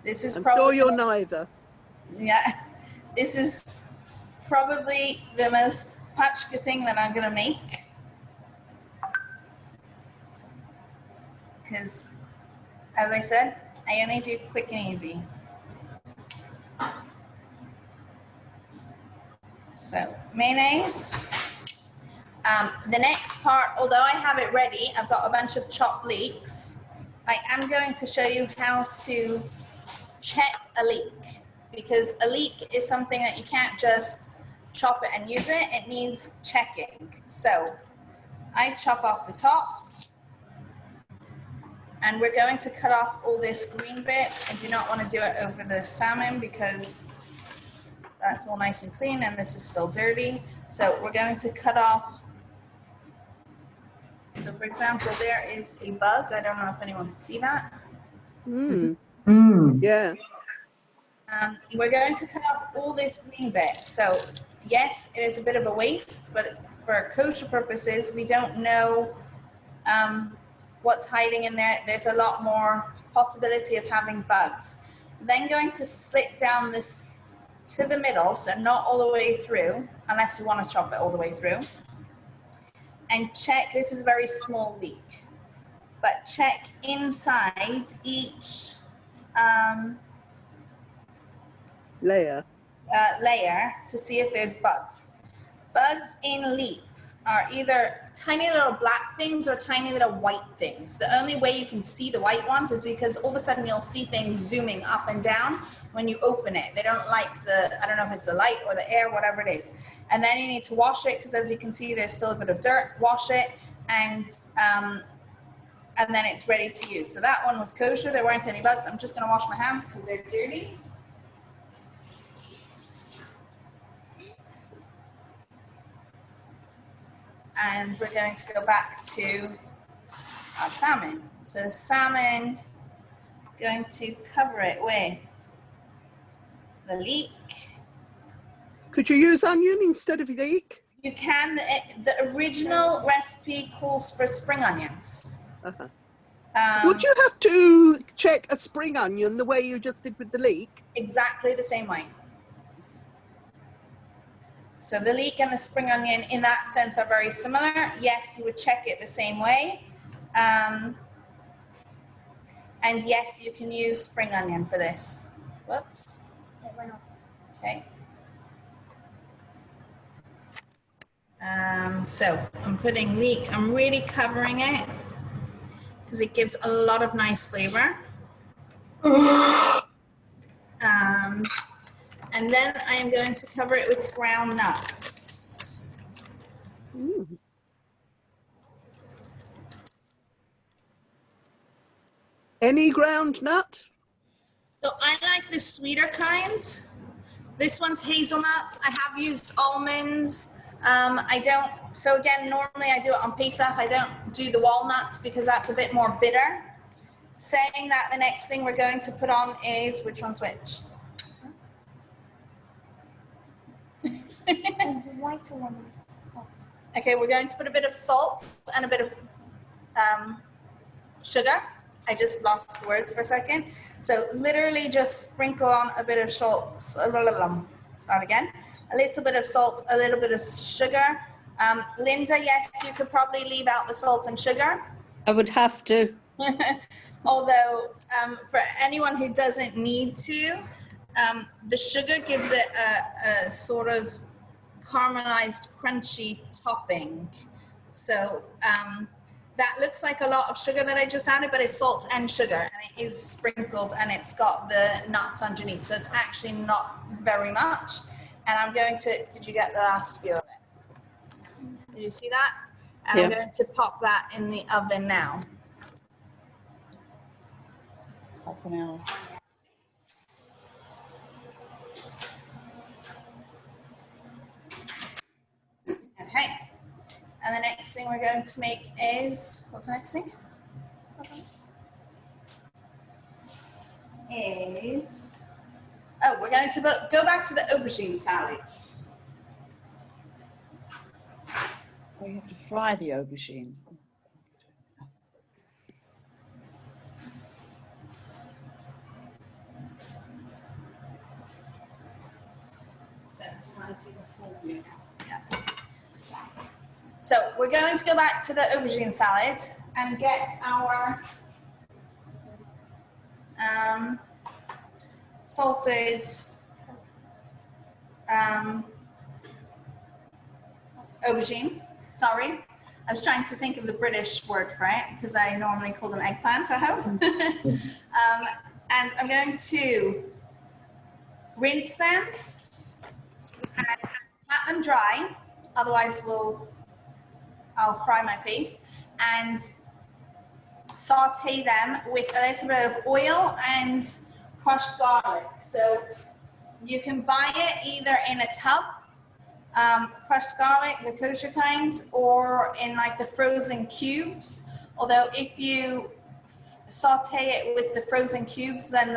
This is I'm probably sure you're neither. yeah. This is probably the most patchka thing that I'm gonna make, because, as I said, I only do quick and easy. So mayonnaise. The next part, although I have it ready, I've got a bunch of chopped leeks. I am going to show you how to check a leek, because a leek is something that you can't just chop it and use it. It needs checking. So I chop off the top, and we're going to cut off all this green bit. I do not want to do it over the salmon because that's all nice and clean and this is still dirty. So we're going to cut off. So for example, there is a bug. I don't know if anyone can see that. Yeah. We're going to cut off all this green bit. So yes, it is a bit of a waste, but for kosher purposes, we don't know what's hiding in there. There's a lot more possibility of having bugs. Then going to slit down this to the middle, so not all the way through, unless you want to chop it all the way through. And check, this is a very small leek, but check inside each Layer. layer to see if there's bugs. Bugs in leeks are either tiny little black things or tiny little white things. The only way you can see the white ones is because all of a sudden you'll see things zooming up and down when you open it. They don't like the, I don't know if it's the light or the air, whatever it is. And then you need to wash it because as you can see, there's still a bit of dirt. Wash it and then it's ready to use. So that one was kosher. There weren't any bugs. I'm just going to wash my hands because they're dirty. And we're going to go back to our salmon. So salmon, going to cover it with the leek. Could you use onion instead of leek? You can. The original recipe calls for spring onions. Would you have to check a spring onion the way you just did with the leek? Exactly the same way. So the leek and the spring onion in that sense are very similar. Yes, you would check it the same way. And yes, you can use spring onion for this. Whoops. Okay. So I'm putting leek, I'm really covering it because it gives a lot of nice flavor. And then I am going to cover it with ground nuts. Any ground nut? So I like the sweeter kinds. This one's hazelnuts. I have used almonds. I don't, so again, normally I do it on Pesach. I don't do the walnuts because that's a bit more bitter. Saying that, the next thing we're going to put on is, which one's which? The whiter one is salt. Okay, we're going to put a bit of salt and a bit of sugar. I just lost the words for a second. So literally just sprinkle on a bit of salt. Start again. A little bit of salt, a little bit of sugar. Linda, yes, you could probably leave out the salt and sugar. I would have to. Although for anyone who doesn't need to, the sugar gives it a sort of caramelized, crunchy topping. So that looks like a lot of sugar that I just added, but it's salt and sugar, and it is sprinkled, and it's got the nuts underneath. So it's actually not very much. And I'm going to, did you get the last view of it? Did you see that? And Yeah. I'm going to pop that in the oven now. Half an hour. Okay. And the next thing we're going to make is, what's the next thing? is, oh, we're going to go back to the aubergine salad. Oh, you have to fry the aubergine. So we're going to go back to the aubergine salad and get our salted aubergine. Sorry, I was trying to think of the British word for it because I normally call them eggplants at home. And I'm going to rinse them and pat them dry. Otherwise, I'll fry my face, and saute them with a little bit of oil and crushed garlic. So you can buy it either in a tub, crushed garlic, the kosher kind, or in like the frozen cubes. Although if you saute it with the frozen cubes, then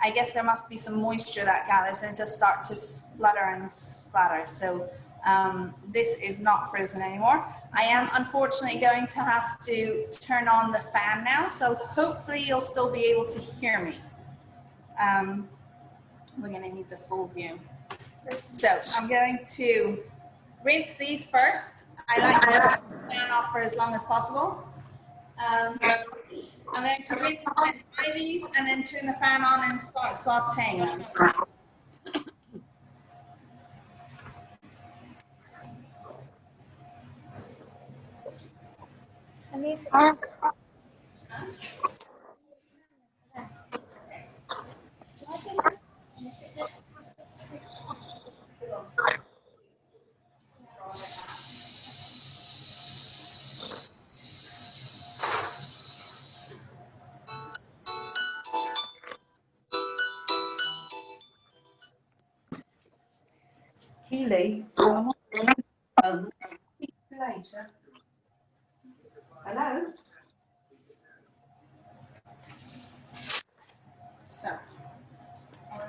I guess there must be some moisture that gathers and it does start to splutter and splatter. So this is not frozen anymore. I am unfortunately going to have to turn on the fan now, so hopefully you'll still be able to hear me. We're going to need the full view. So I'm going to rinse these first. I like to turn the fan off for as long as possible. I'm going to rinse and dry these and then turn the fan on and start sauteing them. Keely. Later. Hello? So, I'm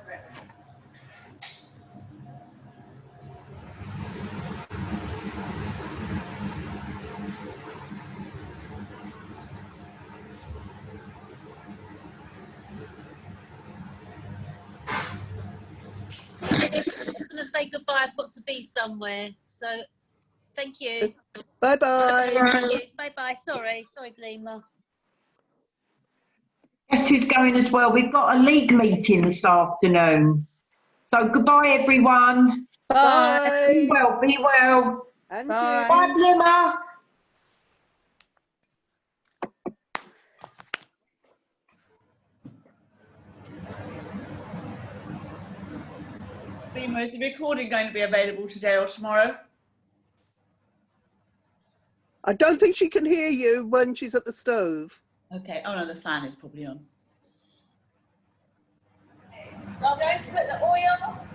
just going to say goodbye. I've got to be somewhere. So, thank you. Bye-bye. Thank you. Bye-bye. Sorry, Blema. Guess who's going as well? We've got a league meeting this afternoon. So goodbye, everyone. Bye. Be well, be well. And Bye. Bye, Blimmer. Remo, is the recording going to be available today or tomorrow? I don't think she can hear you when she's at the stove. Okay. Oh no, the fan is probably on. so I'm going to put the oil.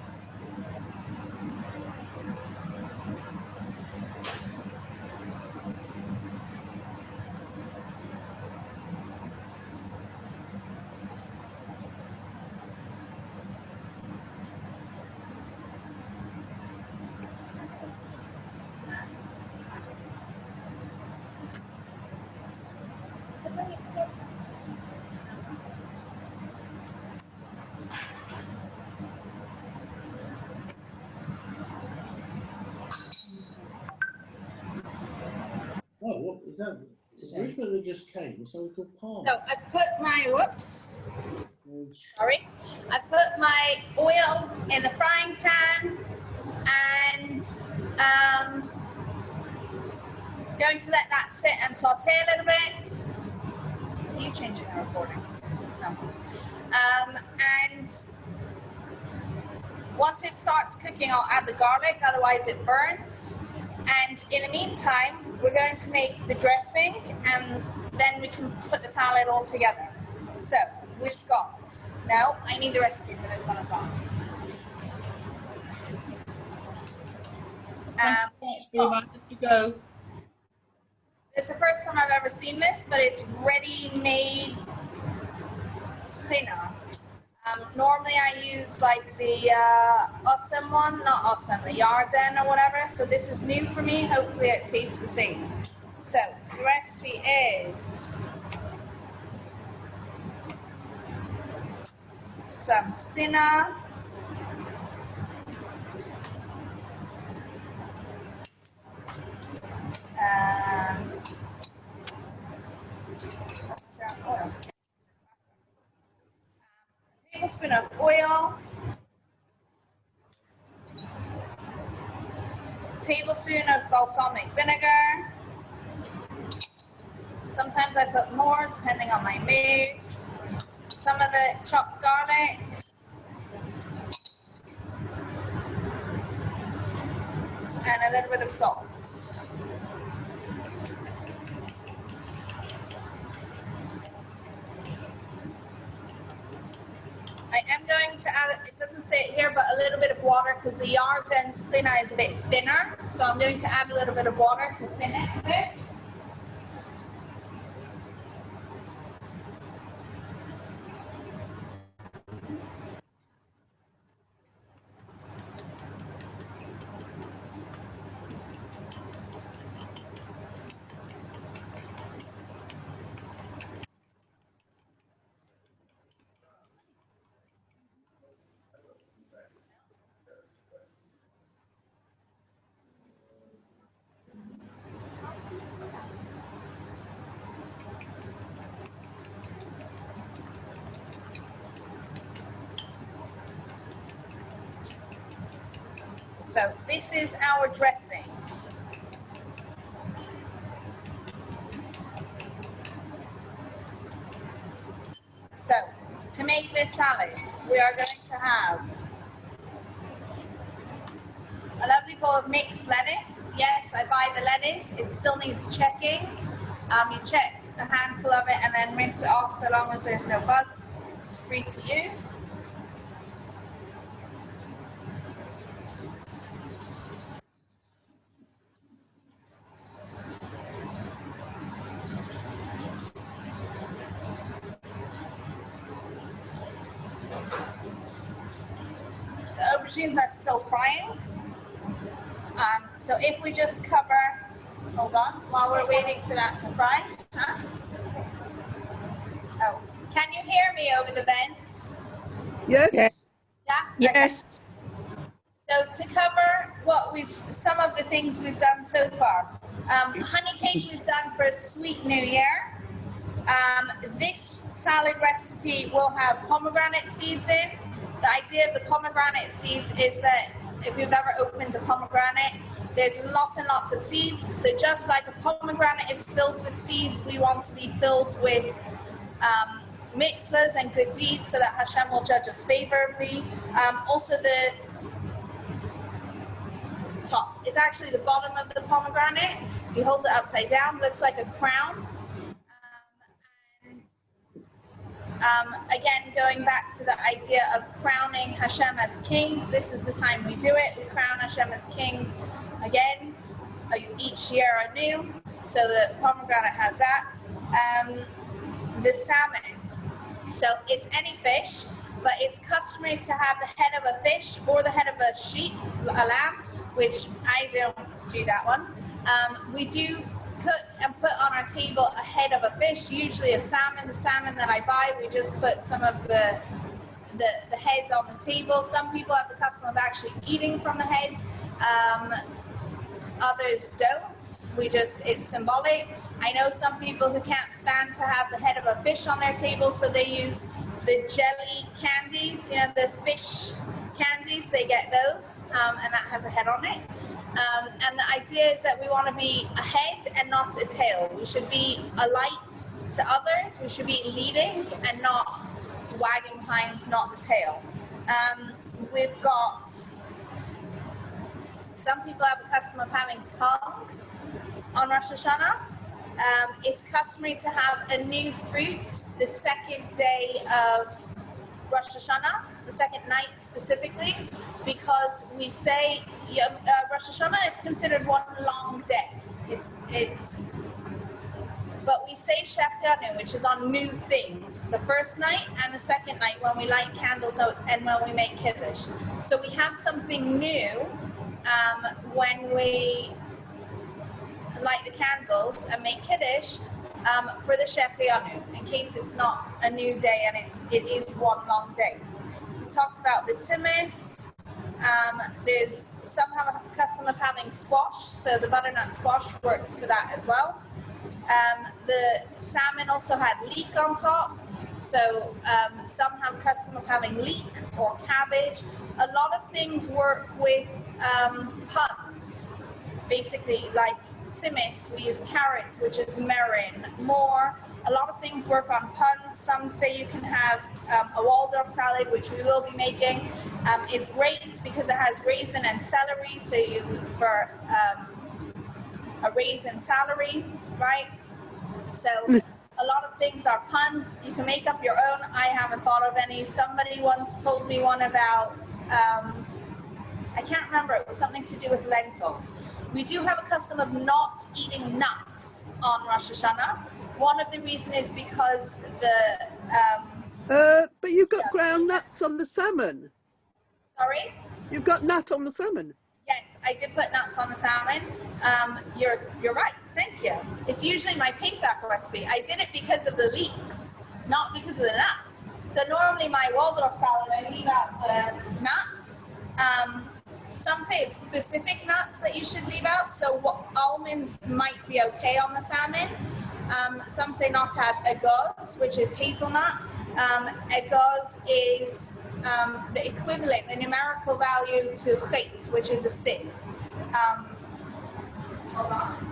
Oh, what is that? Which one that just came? It's something called palm. So I've put my, whoops, sorry. I've put my oil in the frying pan and going to let that sit and saute a little bit. Are you changing the recording? No. And once it starts cooking, I'll add the garlic, otherwise it burns. And in the meantime, we're going to make the dressing and then we can put the salad all together. So we've got, no, I need the recipe for this one as well. Thanks, Remo. To go. It's the first time I've ever seen this, but it's ready-made tchina. Normally I use like the awesome one, not awesome, the Yarden or whatever. So this is new for me. Hopefully it tastes the same. So the recipe is some tchina, oil. A tablespoon of oil, a tablespoon of balsamic vinegar. Sometimes I put more depending on my mood. Some of the chopped garlic. And a little bit of salt. I am going to add, it doesn't say it here, but a little bit of water because the Yarden tchina is a bit thinner. So I'm going to add a little bit of water to thin it a bit. So this is our dressing. So to make this salad, we are going to have a lovely bowl of mixed lettuce. Yes, I buy the lettuce. It still needs checking. You check a handful of it and then rinse it off so long as there's no bugs. It's free to use. The aubergines are still frying. So if we just cover, hold on, while we're waiting for that to fry. Huh? Oh, can you hear me over the vent? Yes. Yeah? Yes. Okay. So to cover some of the things we've done so far. Honey cake we've done for a sweet New Year. This salad recipe will have pomegranate seeds in. The idea of the pomegranate seeds is that if you've ever opened a pomegranate, there's lots and lots of seeds. So just like a pomegranate is filled with seeds, we want to be filled with mitzvahs and good deeds so that Hashem will judge us favorably. Also the top, it's actually the bottom of the pomegranate. You hold it upside down, looks like a crown. Again, going back to the idea of crowning Hashem as king, this is the time we do it. We crown Hashem as king again, each year anew. So the pomegranate has that. The salmon. So it's any fish, but it's customary to have the head of a fish or the head of a sheep, a lamb, which I don't do that one. We do cook and put on our table a head of a fish, usually a salmon. The salmon that I buy, we just put some of the heads on the table. Some people have the custom of actually eating from the head. Others don't. It's symbolic. I know some people who can't stand to have the head of a fish on their table, so they use the jelly candies, the fish candies, they get those, and that has a head on it. And the idea is that we want to be a head and not a tail. We should be a light to others. We should be leading and not wagging behind, not the tail. We've got, some people have a custom of having tongue on Rosh Hashanah. It's customary to have a new fruit the second day of Rosh Hashanah, the second night specifically, because we say Rosh Hashanah is considered one long day. It's but we say Shechanu, which is on new things, the first night and the second night when we light candles and when we make Kiddush. So we have something new when we light the candles and make Kiddush for the Shechanu, in case it's not a new day and it is one long day. We talked about the timis. There's some have a custom of having squash, so the butternut squash works for that as well. The salmon also had leek on top, so some have custom of having leek or cabbage. A lot of things work with puns, basically, like timis, we use carrot, which is merin, more. A lot of things work on puns. Some say you can have a Waldorf salad, which we will be making. It's great because it has raisin and celery, so you for a raisin celery, right? So a lot of things are puns. You can make up your own. I haven't thought of any. Somebody once told me one about, I can't remember, it was something to do with lentils. We do have a custom of not eating nuts on Rosh Hashanah. One of the reasons is because but you've got ground nuts on the salmon. Sorry? You've got nut on the salmon. Yes, I did put nuts on the salmon. You're right. Thank you. It's usually my Pesach recipe. I did it because of the leeks, not because of the nuts. So normally my Waldorf salad, I leave out the nuts. Some say it's specific nuts that you should leave out. So almonds might be okay on the salmon. Some say not to have agos, which is hazelnut. Agos is the equivalent, the numerical value to chait, which is a sin. Hold on.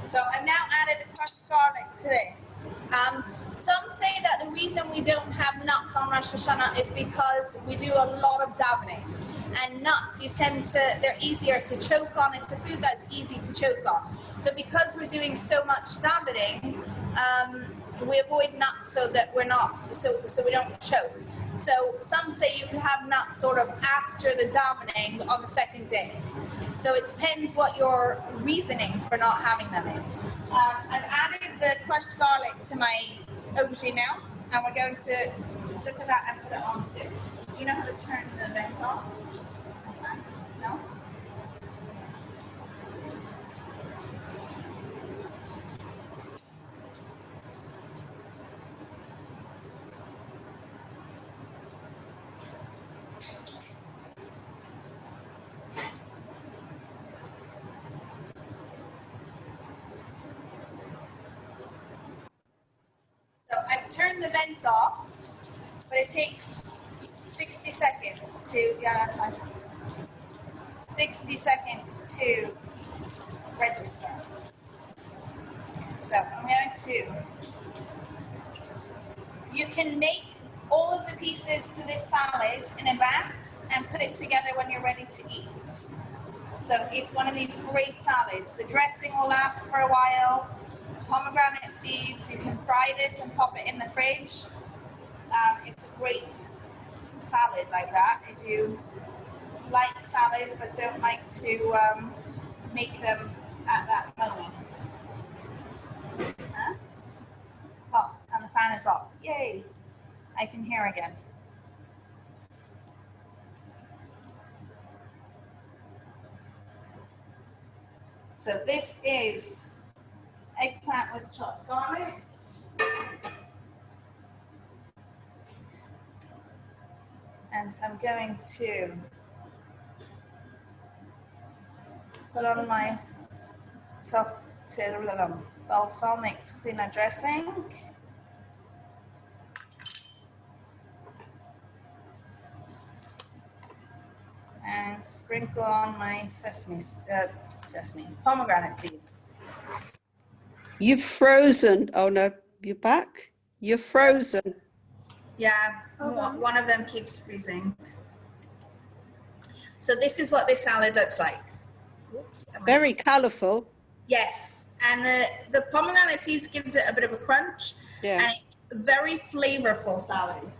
So I've now added the crushed garlic to this. Some say that the reason we don't have nuts on Rosh Hashanah is because we do a lot of davening. And nuts, they're easier to choke on. It's a food that's easy to choke on. So because we're doing so much davening, we avoid nuts so that so we don't choke. So some say you can have nuts sort of after the davening on the second day. So it depends what your reasoning for not having them is. I've added the crushed garlic to my aubergine now, and we're going to look at that and put it on soup. Do you know how to turn the vent off? No? So I've turned the vent off, but it takes 60 seconds to, that's fine. 60 seconds to register. So I'm going to, you can make all of the pieces to this salad in advance and put it together when you're ready to eat. So it's one of these great salads. The dressing will last for a while. Pomegranate seeds, you can fry this and pop it in the fridge. It's a great salad like that if you like salad but don't like to make them at that moment. Huh? Oh, and the fan is off. Yay! I can hear again. So this is eggplant with chopped garlic. And I'm going to put on my balsamic cleaner dressing. and sprinkle on my pomegranate seeds. You've frozen. Oh no, you're back. You're frozen. Yeah, one of them keeps freezing. So this is what this salad looks like. Whoops. Very colourful. Yes, and the pomegranate seeds gives it a bit of a crunch. Yeah. And it's very flavorful salad.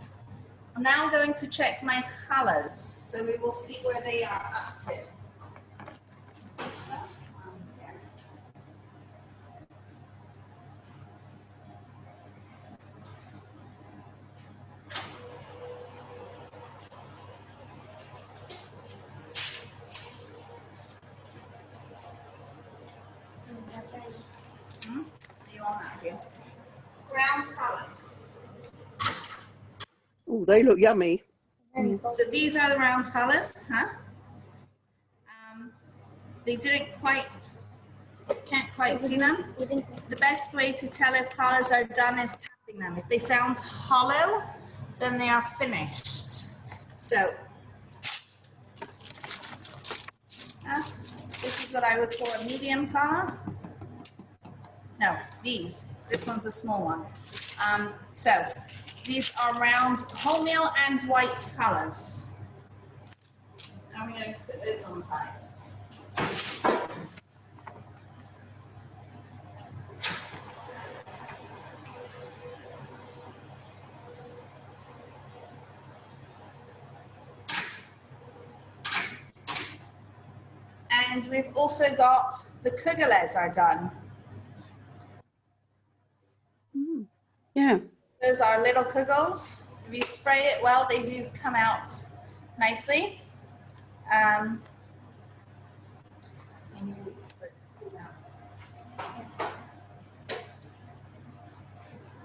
I'm now going to check my challahs, so we will see where they are up to. You want that, do you? Round challahs. Oh, they look yummy. So these are the round challahs, huh? They can't quite see them. The best way to tell if challahs are done is tapping them. If they sound hollow, then they are finished. So, this is what I would call a medium challah. No, this one's a small one. So, these are round wholemeal and white challahs. I'm going to put those on the sides. And we've also got the kugeles are done. Yeah. Those are little kugels. If you spray it well, they do come out nicely.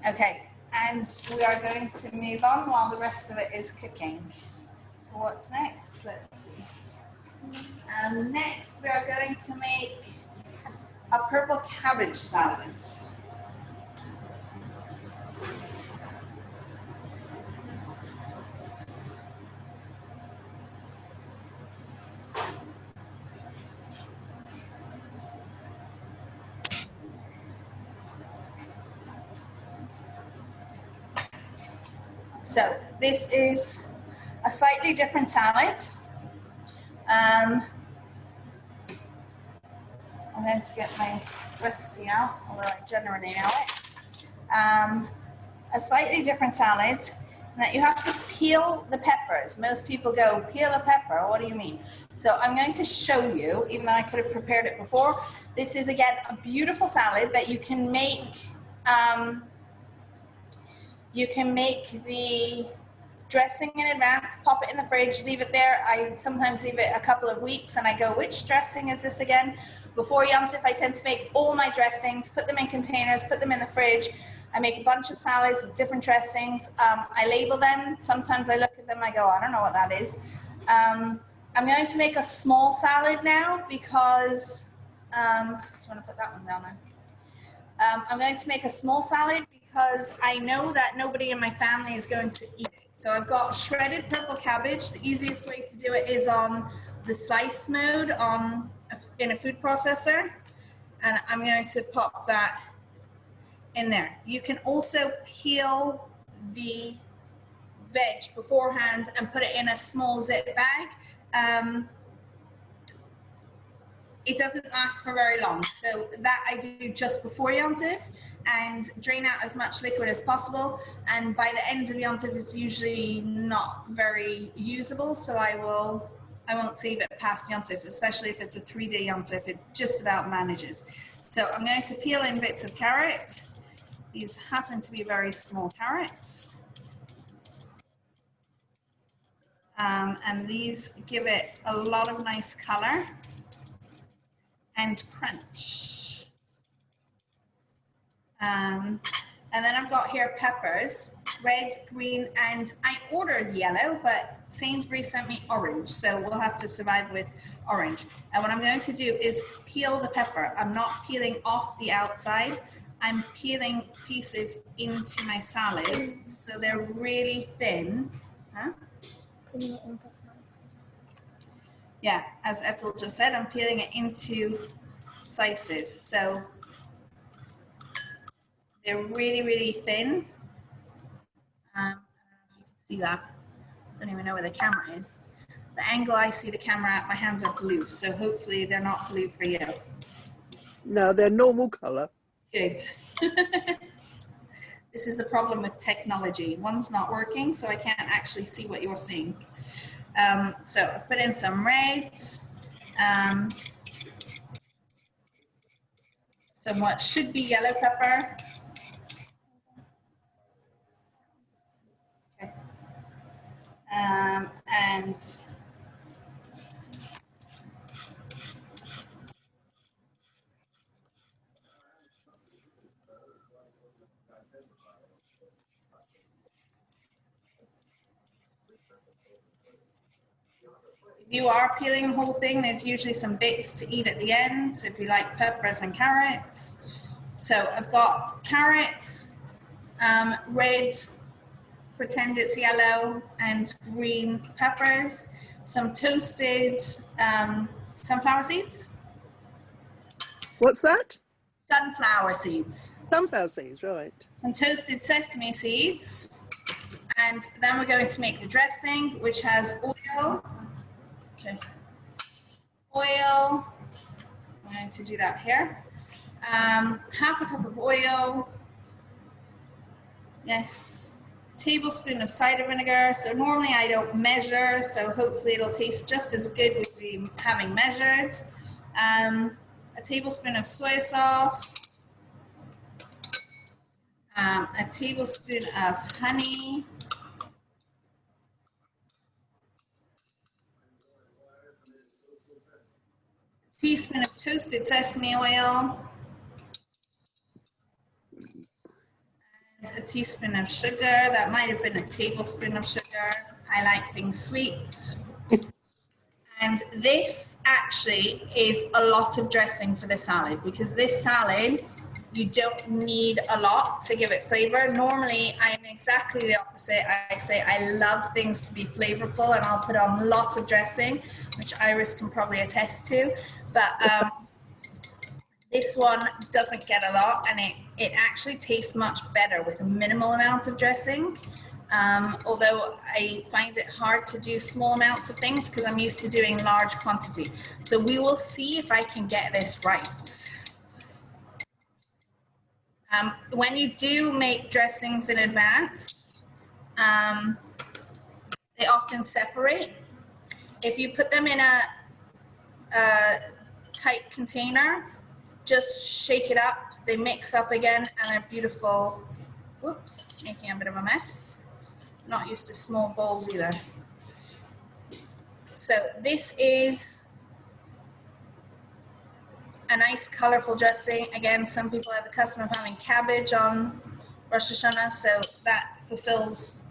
Okay, and we are going to move on while the rest of it is cooking. So what's next? Let's see. Next, we are going to make a purple cabbage salad. So this is a slightly different salad. I'm going to get my recipe out, although I generally know it. A slightly different salad, and that you have to peel the peppers. Most people go, peel a pepper, what do you mean? So I'm going to show you, even though I could have prepared it before. This is, again, a beautiful salad that you can make. You can make the dressing in advance, pop it in the fridge, leave it there. I sometimes leave it a couple of weeks and I go, which dressing is this again? Before Yom Tov, I tend to make all my dressings, put them in containers, put them in the fridge. I make a bunch of salads with different dressings. I label them. Sometimes I look at them, I go, I don't know what that is. I'm going to make a small salad now because, I just want to put that one down then. I'm going to make a small salad because I know that nobody in my family is going to eat it. So I've got shredded purple cabbage. The easiest way to do it is on the slice mode in a food processor. And I'm going to pop that in there. You can also peel the veg beforehand and put it in a small zip bag. It doesn't last for very long. So that I do just before Yom Tov and drain out as much liquid as possible. And by the end of Yom Tov, it's usually not very usable. So I won't save it past Yom Tov, especially if it's a 3-day Yom Tov. It just about manages. So I'm going to peel in bits of carrot. These happen to be very small carrots. And these give it a lot of nice color and crunch. And then I've got here peppers, red, green, and I ordered yellow, but Sainsbury's sent me orange, so we'll have to survive with orange. And what I'm going to do is peel the pepper. I'm not peeling off the outside. I'm peeling pieces into my salad, so they're really thin. Huh? Putting it into slices. yeah, as Etzel just said, I'm peeling it into slices. So they're really, really thin. I don't know if you can see that. I don't even know where the camera is. The angle I see the camera at, my hands are blue, so hopefully they're not blue for you. No, they're normal colour. Good. This is the problem with technology. One's not working, so I can't actually see what you're seeing. So I've put in some reds, some what should be yellow pepper. Okay. And if you are peeling the whole thing, there's usually some bits to eat at the end, if you like peppers and carrots. So I've got carrots, red, pretend it's yellow, and green peppers, some toasted sunflower seeds. What's that? Sunflower seeds. Sunflower seeds, right. Some toasted sesame seeds. And then we're going to make the dressing, which has oil. Okay. Oil. I'm going to do that here. Half a cup of oil. Yes. Tablespoon of cider vinegar. So normally I don't measure, so hopefully it'll taste just as good with me having measured. A tablespoon of soy sauce. A tablespoon of honey. A teaspoon of toasted sesame oil. And a teaspoon of sugar. That might have been a tablespoon of sugar. I like things sweet. And this actually is a lot of dressing for the salad, because this salad, you don't need a lot to give it flavor. Normally, I'm exactly the opposite. I say I love things to be flavorful, and I'll put on lots of dressing, which Iris can probably attest to. But this one doesn't get a lot, and it actually tastes much better with a minimal amount of dressing. Although I find it hard to do small amounts of things because I'm used to doing large quantity. So we will see if I can get this right. When you do make dressings in advance, they often separate. If you put them in a tight container, just shake it up, they mix up again, and they're beautiful. Whoops, making a bit of a mess. Not used to small bowls either. So this is a nice colorful dressing. Again, some people have the custom of having cabbage on Rosh Hashanah, so that fulfills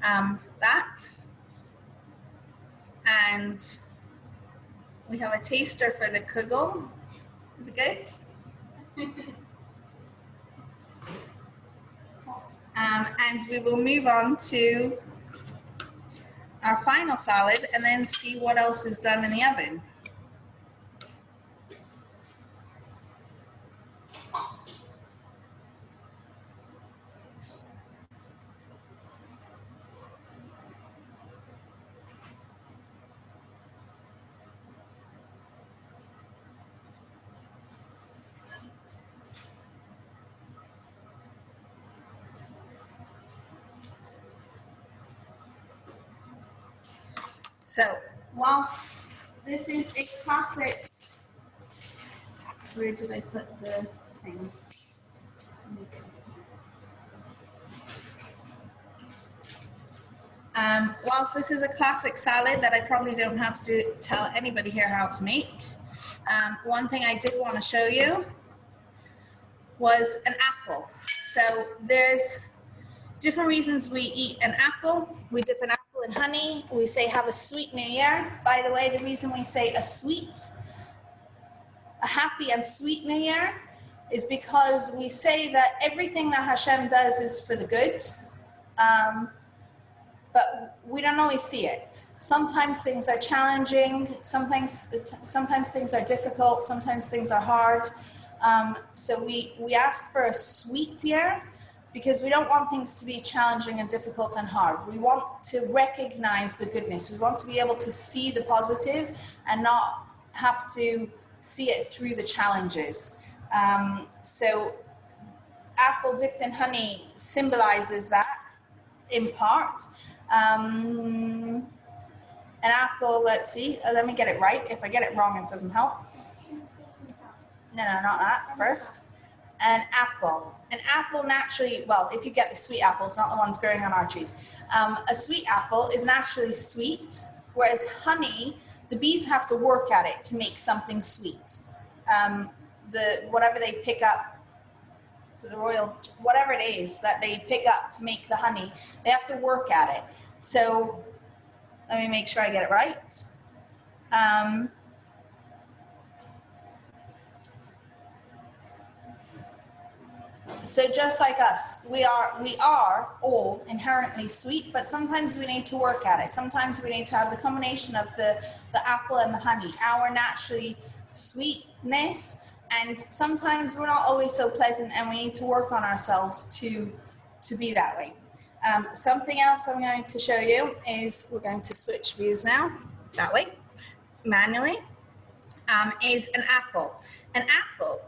that. And we have a taster for the kugel. Is it good? And we will move on to our final salad and then see what else is done in the oven. So, whilst this is a classic, where did I put the things? Whilst this is a classic salad that I probably don't have to tell anybody here how to make, one thing I did want to show you was an apple. So there's different reasons we eat an apple. We dip an apple in honey. We say have a sweet new year. By the way, the reason we say a happy and sweet new year is because we say that everything that Hashem does is for the good. but we don't always see it. Sometimes things are challenging, sometimes things are difficult, sometimes things are hard. So we ask for a sweet year because we don't want things to be challenging and difficult and hard. We want to recognize the goodness. We want to be able to see the positive and not have to see it through the challenges. So apple dipped in honey symbolizes that in part. An apple, let's see, let me get it right. If I get it wrong, it doesn't help. No, not that first. An apple naturally, well, if you get the sweet apples, not the ones growing on our trees. A sweet apple is naturally sweet, whereas honey, the bees have to work at it to make something sweet. Whatever they pick up, so the royal, whatever it is that they pick up to make the honey, they have to work at it. So let me make sure I get it right. So just like us, we are all inherently sweet, but sometimes we need to work at it. Sometimes we need to have the combination of the apple and the honey, our naturally sweetness, and sometimes we're not always so pleasant, and we need to work on ourselves to be that way. Something else I'm going to show you is, we're going to switch views now, that way, manually, is an apple. An apple,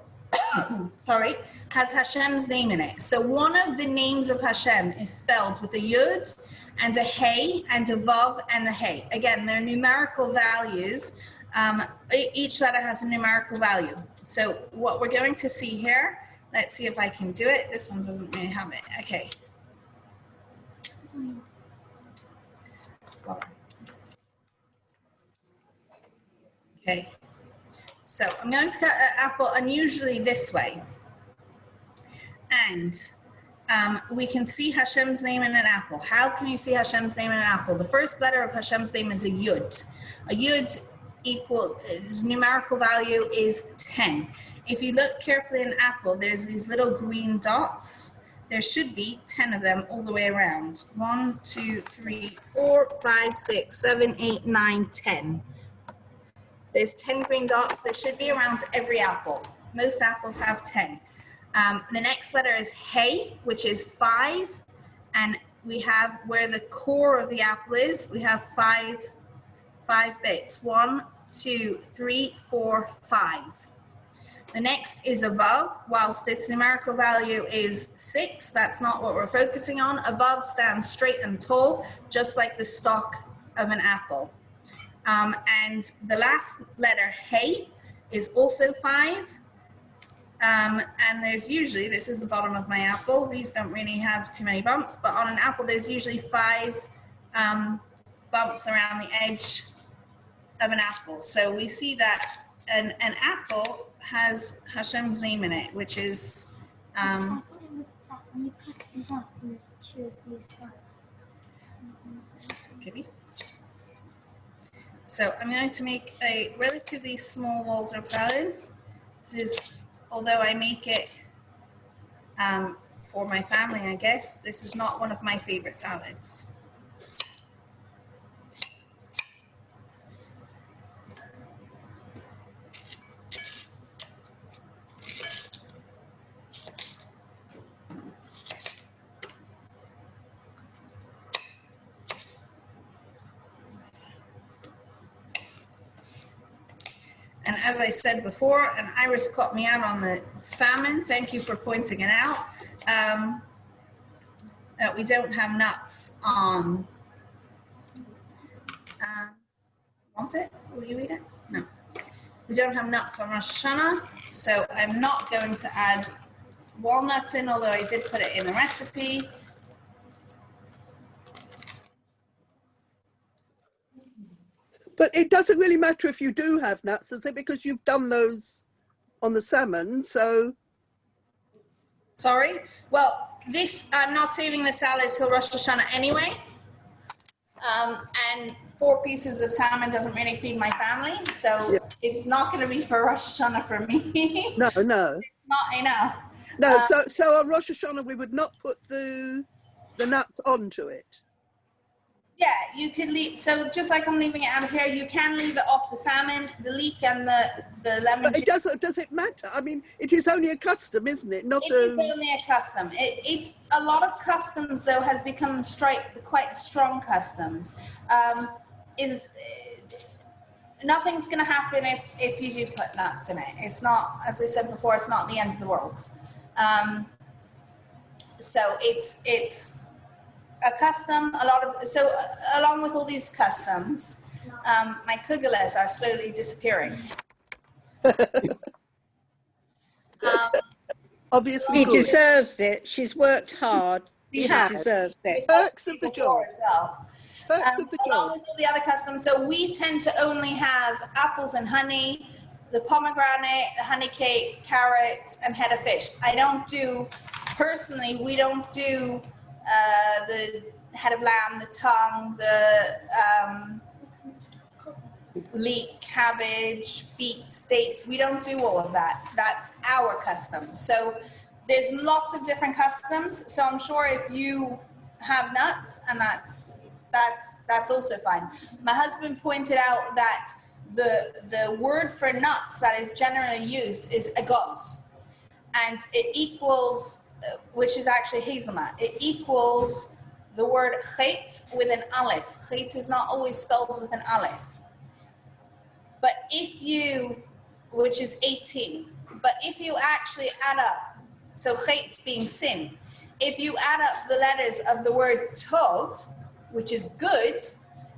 sorry, has Hashem's name in it. So one of the names of Hashem is spelled with a yud and a hey and a vav and a hey. Again, they're numerical values. Each letter has a numerical value. So what we're going to see here, let's see if I can do it. This one doesn't really have it. Okay. Okay. So I'm going to cut an apple unusually this way. And we can see Hashem's name in an apple. How can you see Hashem's name in an apple? The first letter of Hashem's name is a yud. A yud its numerical value is 10. If you look carefully in an apple, there's these little green dots. There should be 10 of them all the way around. 1, 2, 3, 4, 5, 6, 7, 8, 9, 10. There's 10 green dots. There should be around every apple. Most apples have 10. The next letter is Hey, which is 5. And we have where the core of the apple is, we have five bits. 1, 2, 3, 4, 5. The next is a vav. Whilst its numerical value is 6, that's not what we're focusing on. A vav stands straight and tall, just like the stalk of an apple. And the last letter, Hey, is also 5. And there's usually, this is the bottom of my apple. These don't really have too many bumps, but on an apple, there's usually 5 bumps around the edge of an apple. So we see that an apple has Hashem's name in it, which is I thought it was that when you cut it in half, it was 2 of these parts. could be. So I'm going to make a relatively small Waldorf salad. This is, although I make it for my family, I guess, this is not one of my favorite salads. And as I said before, and Iris caught me out on the salmon, thank you for pointing it out, we don't have nuts on, want it? Will you eat it? No. We don't have nuts on Rosh Hashanah, so I'm not going to add walnuts in, although I did put it in the recipe. But it doesn't really matter if you do have nuts, is it? Because you've done those on the salmon, so. Sorry? Well, this, I'm not saving the salad till Rosh Hashanah anyway. And 4 pieces of salmon doesn't really feed my family, so yeah. It's not going to be for Rosh Hashanah for me. No. It's not enough. No, so on Rosh Hashanah we would not put the nuts onto it. Yeah, you could leave. So just like I'm leaving it out here, you can leave it off the salmon, the leek, and the lemon But juice. it doesn't. Does it matter? I mean, it is only a custom, isn't it? Not It is only a custom. It's a lot of customs though has become quite strong customs. Nothing's going to happen if you do put nuts in it. It's not, as I said before, it's not the end of the world. So it's a custom. So along with all these customs, my kugeles are slowly disappearing. obviously She good. deserves it. She's worked hard. She has. deserves it. Perks of the job. As well. Perks of the Along job. with all the other customs, so we tend to only have apples and honey, the pomegranate, the honey cake, carrots, and head of fish. We don't do the head of lamb, the tongue, the leek, cabbage, beets, dates. We don't do all of that. That's our custom. So there's lots of different customs. So I'm sure if you have nuts, and that's also fine. My husband pointed out that the word for nuts that is generally used is agos, and it equals, which is actually hazelnut. It equals the word chet with an aleph. Chet is not always spelled with an aleph. But which is 18, but if you actually add up, so chet being sin, if you add up the letters of the word tov, which is good,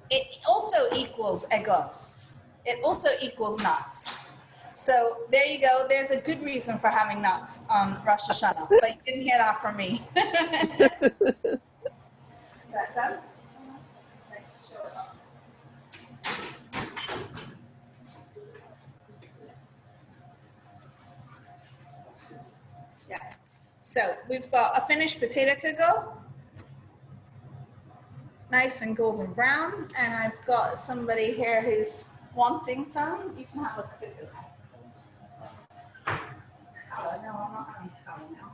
it also equals egos. It also equals nuts. So there you go. There's a good reason for having nuts on Rosh Hashanah, but you didn't hear that from me. Is that done? Let's show it up. Yeah. So we've got a finished potato kugel, nice and golden brown, and I've got somebody here who's wanting some. You can have a kugel. Challah, no, I'm not having challah now.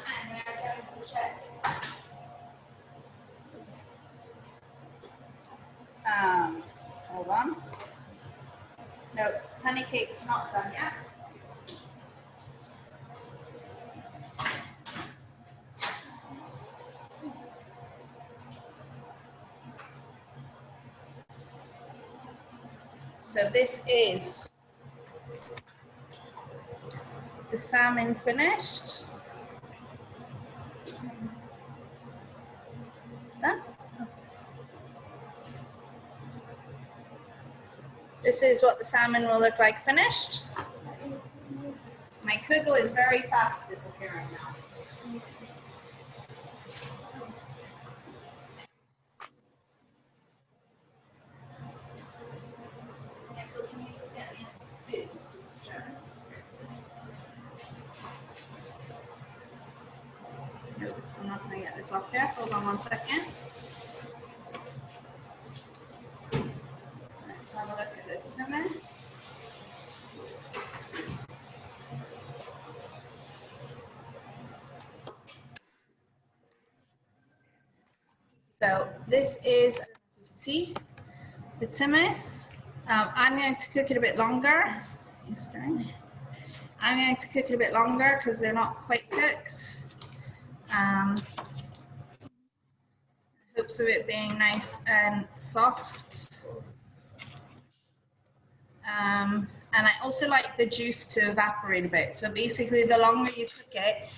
And we are going to check. Hold on. No, honey cake's not done yet. So this is the salmon finished. It's done. This is what the salmon will look like finished. My kugel is very fast disappearing now. So can you just get me a spoon to stir? Nope, I'm not going to get this off here. Hold on 1 second. Let's have a look at the hummus. So this is, you can see, the hummus. I'm going to cook it a bit longer. I'm going to cook it a bit longer because they're not quite cooked. Hopes of it being nice and soft. And I also like the juice to evaporate a bit. So basically, the longer you cook it,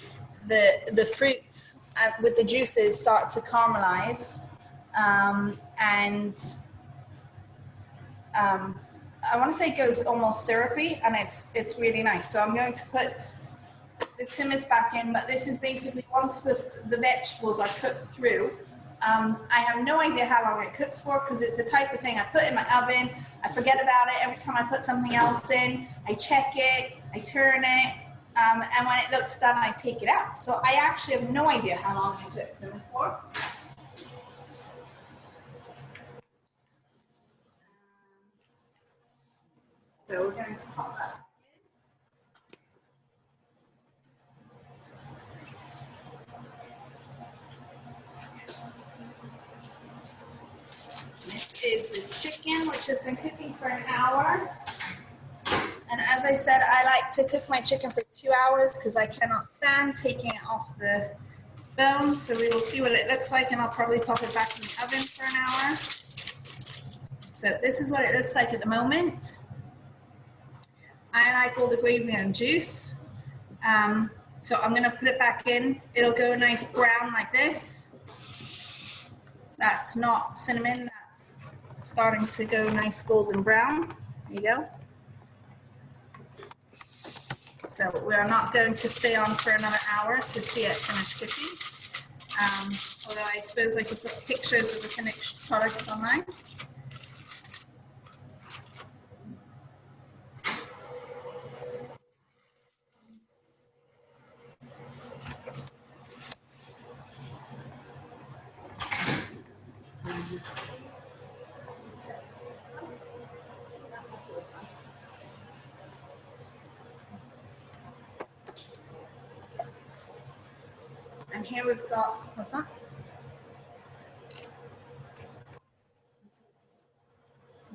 the fruits with the juices start to caramelize, I want to say it goes almost syrupy, and it's really nice. So I'm going to put the hummus back in, but this is basically once the vegetables are cooked through. I have no idea how long it cooks for because it's the type of thing I put in my oven. I forget about it every time I put something else in. I check it, I turn it, and when it looks done, I take it out. So I actually have no idea how long I cooked hummus for. So we're going to pop that. this is the chicken, which has been cooking for an hour. And as I said, I like to cook my chicken for 2 hours because I cannot stand taking it off the bone. So we will see what it looks like, and I'll probably pop it back in the oven for an hour. So this is what it looks like at the moment. I like all the gravy and juice. So I'm gonna put it back in. It'll go nice brown like this. That's not cinnamon, that's starting to go nice golden brown. There you go. So we are not going to stay on for another hour to see it finish cooking. Although I suppose I could put pictures of the finished products online. And here we've got, what's that?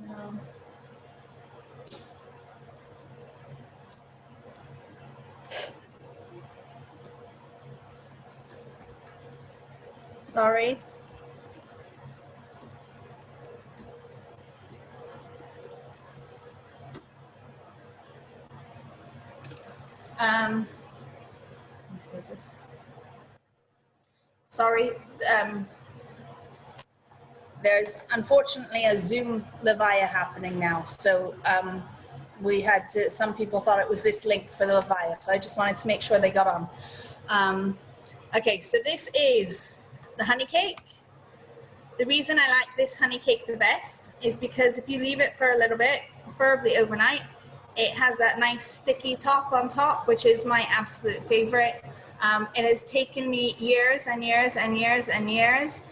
No. Sorry. What was this? Sorry, there's unfortunately a Zoom Levia happening now. So we had to, some people thought it was this link for the Levia. So I just wanted to make sure they got on. Okay, so this is the honey cake. The reason I like this honey cake the best is because if you leave it for a little bit, preferably overnight, it has that nice sticky top on top, which is my absolute favorite. It has taken me years and years and years and years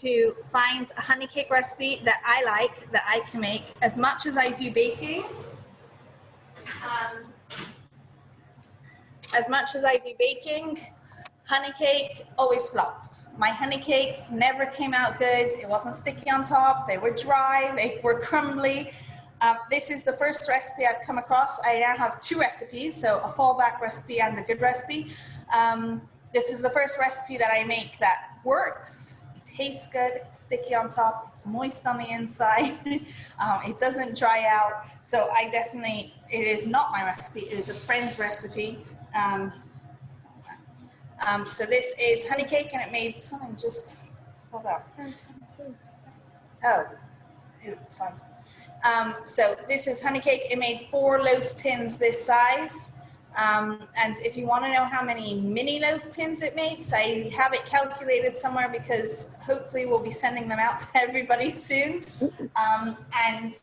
to find a honey cake recipe that I like, that I can make. As much as I do baking, honey cake always flopped. My honey cake never came out good. It wasn't sticky on top. They were dry, they were crumbly. This is the first recipe I've come across. I now have 2 recipes, so a fallback recipe and a good recipe. This is the first recipe that I make that works. It tastes good, it's sticky on top, it's moist on the inside. It doesn't dry out. So I definitely, it is not my recipe, it is a friend's recipe. So this is honey cake, and it made something just, hold on. Oh, it's fine. So this is honey cake. It made 4 loaf tins this size. And if you want to know how many mini loaf tins it makes, I have it calculated somewhere because hopefully we'll be sending them out to everybody soon. And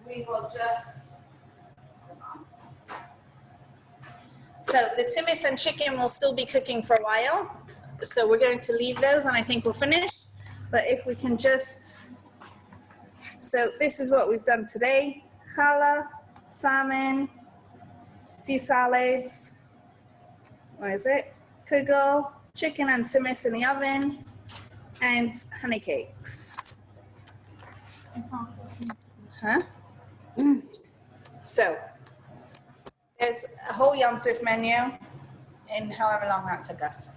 we will just, so the timis and chicken will still be cooking for a while. So we're going to leave those and I think we'll finish. But if we can just, so this is what we've done today. Challah, salmon, a few salads, where is it? Kugel, chicken and timis in the oven, and honey cakes. Huh? So, there's a whole Yom Tov menu in however long that took us.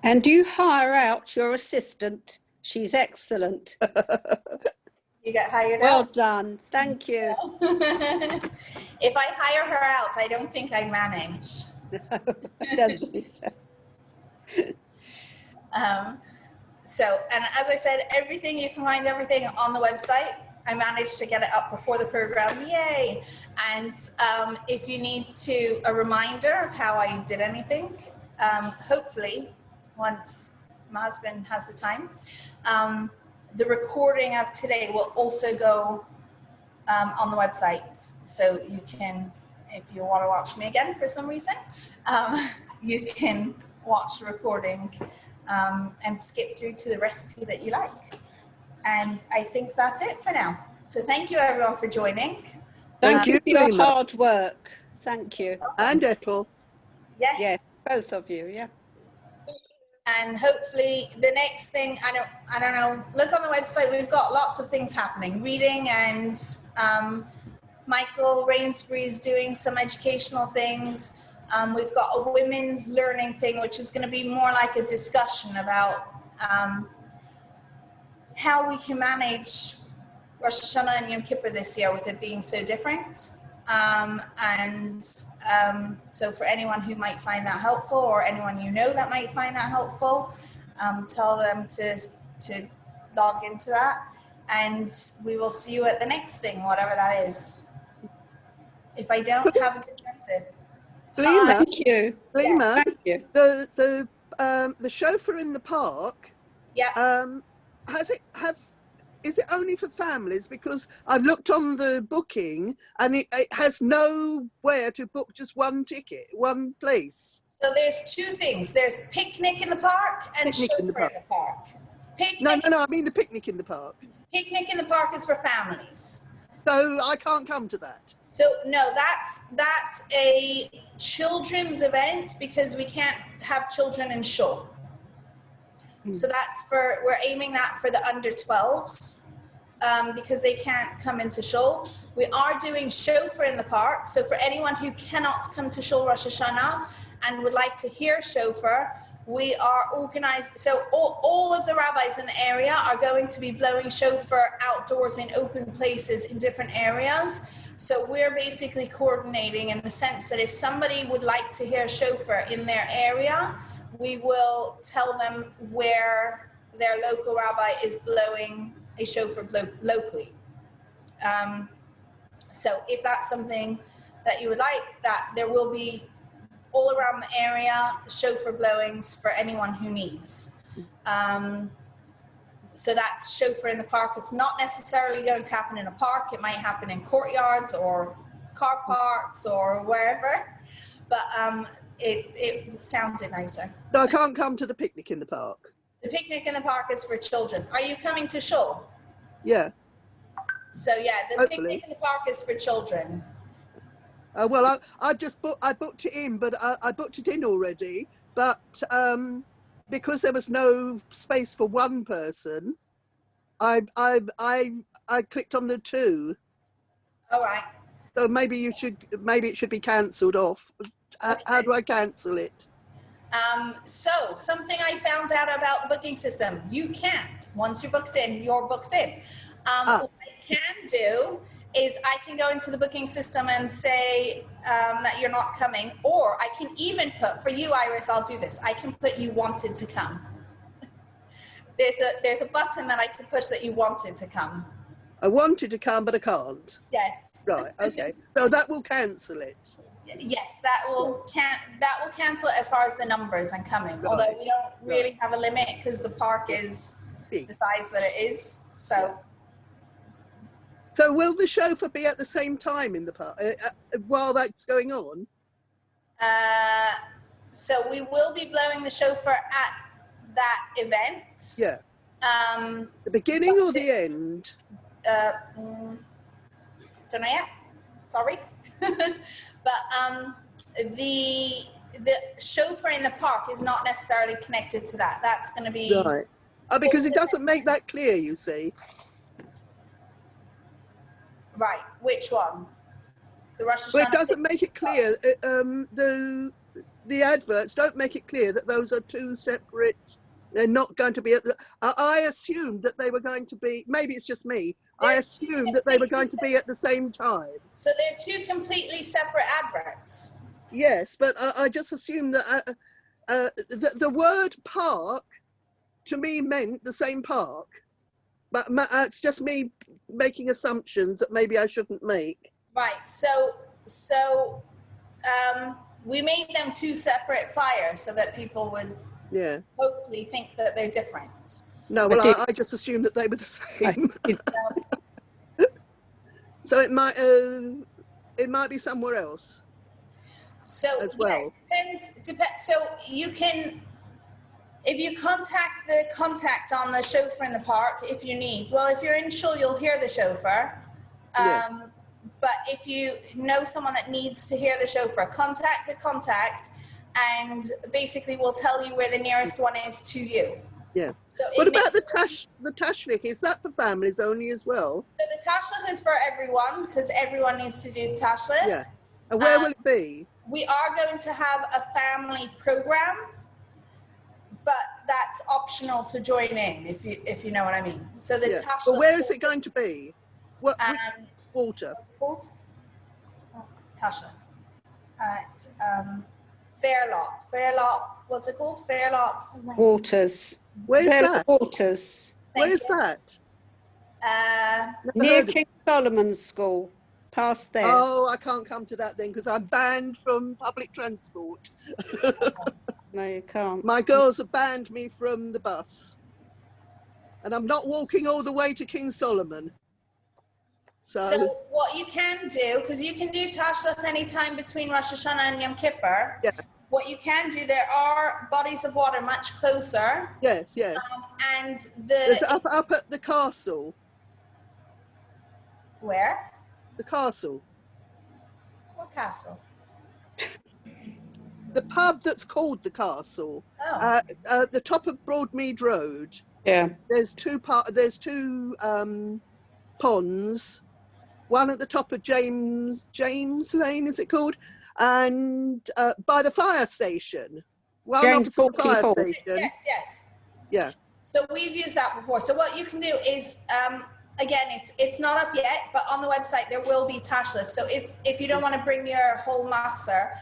And you hire out your assistant. She's excellent. You get hired well out? Well done. Thank you. If I hire her out, I don't think I manage. I don't think so. So, and as I said, everything, you can find everything on the website. I managed to get it up before the program, yay! And if you need a reminder of how I did anything, hopefully, once my husband has the time, the recording of today will also go on the website. So you can, if you want to watch me again for some reason, you can watch the recording and skip through to the recipe that you like. And I think that's it for now. So thank you everyone for joining. Thank you for your hard work. Thank you. And Ethel. Yes. Yes, both of you, yeah. And hopefully the next thing, I don't know, look on the website, we've got lots of things happening, reading, and Michael Rainsbury is doing some educational things. We've got a women's learning thing, which is going to be more like a discussion about how we can manage Rosh Hashanah and Yom Kippur this year with it being so different. So for anyone who might find that helpful, or anyone you know that might find that helpful, tell them to log into that, and we will see you at the next thing, whatever that is. If I don't, have a good Wednesday. Thank you. Lima, Thank you. the chauffeur in the park. Yeah. Is it only for families? Because I've looked on the booking and it has nowhere to book just one ticket, one place. So there's two things. There's picnic in the park and chauffeur in the park. No, I mean the picnic in the park. Picnic in the park is for families. So I can't come to that. So no, that's a children's event because we can't have children in shul. So we're aiming that for the under 12s because they can't come into shul. We are doing shofar in the park. So for anyone who cannot come to shul Rosh Hashanah and would like to hear shofar, we are organized. So all of the rabbis in the area are going to be blowing shofar outdoors in open places in different areas. So we're basically coordinating in the sense that if somebody would like to hear shofar in their area, we will tell them where their local rabbi is blowing a shofar locally. So if that's something that you would like, that there will be all around the area shofar blowings for anyone who needs. So that's shofar in the park. It's not necessarily going to happen in a park. It might happen in courtyards or car parks or wherever. But it sounded nicer. So I can't come to the picnic in the park? The picnic in the park is for children. Are you coming to shul? Yeah. So yeah, the picnic in the park is for children. Well, I booked it in, but I booked it in already. But because there was no space for one person, I clicked on the two. All right. So maybe it should be cancelled off. Okay. How do I cancel it? So something I found out about the booking system, you can't. Once you're booked in, you're booked in. What I can do is I can go into the booking system and say that you're not coming, or I can even put, for you, Iris, I'll do this. I can put you wanted to come. There's a button that I can push that you wanted to come. I wanted to come, but I can't. Yes. Right. Okay. So that will cancel it. Yes, that will cancel it as far as the numbers and coming. Right. Although we don't really have a limit because the park is the size that it is. So will the chauffeur be at the same time in the park while that's going on? So we will be blowing the shofar at that event. Yeah. The beginning or the end? Don't know yet. Sorry. But the chauffar in the park is not necessarily connected to that. That's going to be right. Because it doesn't make that clear, you see. Right. Which one? The Rosh Hashanah. Well, it doesn't make it clear. The adverts don't make it clear that those are two separate. They're not going to be at the. I assumed that they were going to be. Maybe it's just me. I assumed that they were going to be at the same time. So they're two completely separate adverts. Yes, but I just assumed that the word park to me meant the same park. But it's just me making assumptions that maybe I shouldn't make. Right. So we made them two separate flyers so that people would hopefully think that they're different. No, well, I just assumed that they were the same. So it might be somewhere else. So as well. Depends. So you can, if you contact the contact on the chauffeur in the park, if you need. Well, if you're in shul, you'll hear the chauffeur. But if you know someone that needs to hear the chauffeur, contact the contact and basically we'll tell you where the nearest one is to you. Yeah. So What about the tashlich? Is that for families only as well? So the tashlich is for everyone, because everyone needs to do tashlich. Yeah. And where will it be? We are going to have a family program, but that's optional to join in, if you know what I mean. So the tashlich. But where is it going to be? What water? What's it called? Tashlich. At Fairlock. What's it called? Fairlock. Waters. Where's that? Waters. Where's that? Near King Solomon's School. Past there. Oh, I can't come to that then because I'm banned from public transport. No, you can't. My girls have banned me from the bus. And I'm not walking all the way to King Solomon. So what you can do, because you can do tashlich anytime between Rosh Hashanah and Yom Kippur. Yeah. What you can do, there are bodies of water much closer. Yes, yes. And there's up at the castle. Where? The castle. What castle? The pub that's called the castle. Oh. At the top of Broadmead Road. Yeah. There's two ponds. One at the top of James Lane, is it called? And by the fire station. Well, James opposite the fire Hall. station. Yes. Yeah. So we've used that before. So what you can do is, again, it's not up yet, but on the website there will be tashlich. So if you don't want to bring your whole machzor,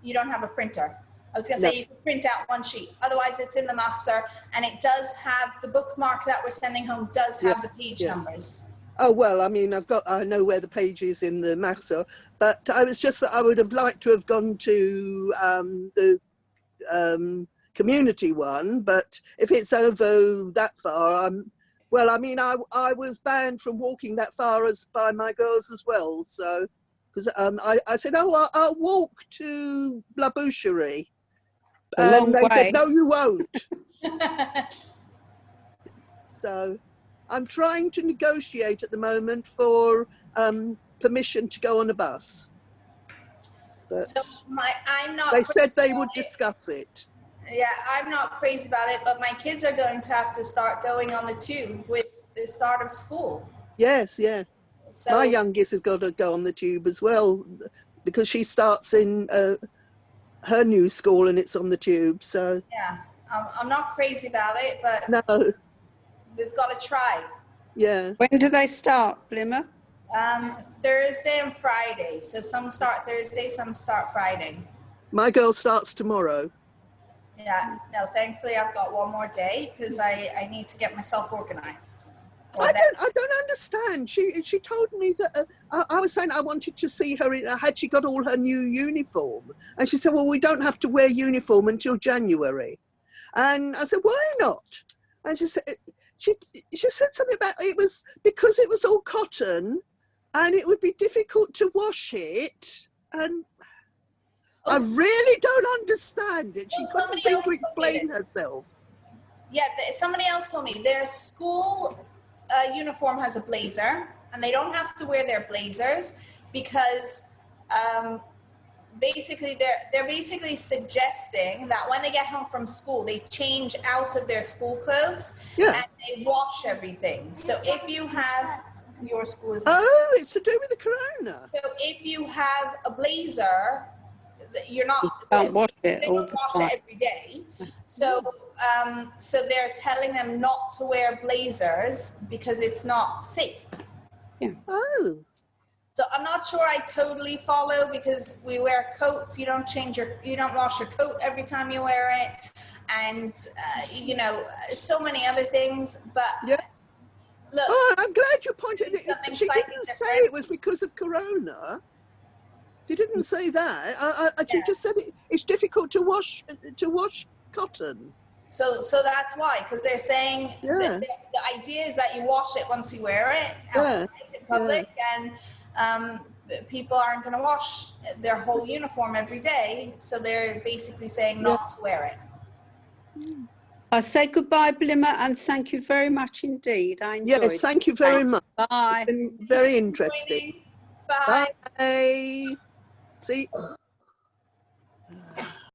you don't have a printer. I was going to say you can print out one sheet. Otherwise, it's in the machzor, and it does have the bookmark that we're sending home does have the page numbers. Oh, well, I mean, I know where the page is in the machzor, but I was just that I would have liked to have gone to the community one, but if it's over that far, well, I mean, I was banned from walking that far by my girls as well, so, because I said, I'll walk to La Boucherie, and they said, no, you won't. So I'm trying to negotiate at the moment for permission to go on a bus. But so I'm not. They said they would discuss it. Yeah, I'm not crazy about it, but my kids are going to have to start going on the tube with the start of school. Yes, yeah. So, my youngest has got to go on the tube as well because she starts in her new school and it's on the tube. So yeah, I'm not crazy about it, but no, we've got to try. Yeah. When do they start, Blimmer? Thursday and Friday. So some start Thursday, some start Friday. My girl starts tomorrow. Yeah, no, thankfully I've got one more day because I need to get myself organized. I don't understand. She told me that I was saying I wanted to see her. Had she got all her new uniform? And she said, well, we don't have to wear uniform until January. And I said, why not? And she said something about it was because it was all cotton and it would be difficult to wash it. And I really don't understand it. She couldn't seem to explain herself. Yeah, somebody else told me their school uniform has a blazer, and they don't have to wear their blazers because basically they're basically suggesting that when they get home from school, they change out of their school clothes and they wash everything. So if you have your school is it's to do with the corona. So if you have a blazer, you're not wash it all the time. it every day. So so they're telling them not to wear blazers because it's not safe. Yeah. Oh. So I'm not sure I totally follow because we wear coats. You don't wash your coat every time you wear it, and you know, so many other things. But look, I'm glad you pointed it. She didn't say it was because of corona. She didn't say that. She just said it's difficult to wash cotton. So that's why, because they're saying the idea is that you wash it once you wear it outside in public, and people aren't going to wash their whole uniform every day. So they're basically saying not to wear it. I say goodbye, Blimmer, and thank you very much indeed. I enjoyed it. Yes, thank you very much. Bye. It's been very interesting. Bye. Bye. See.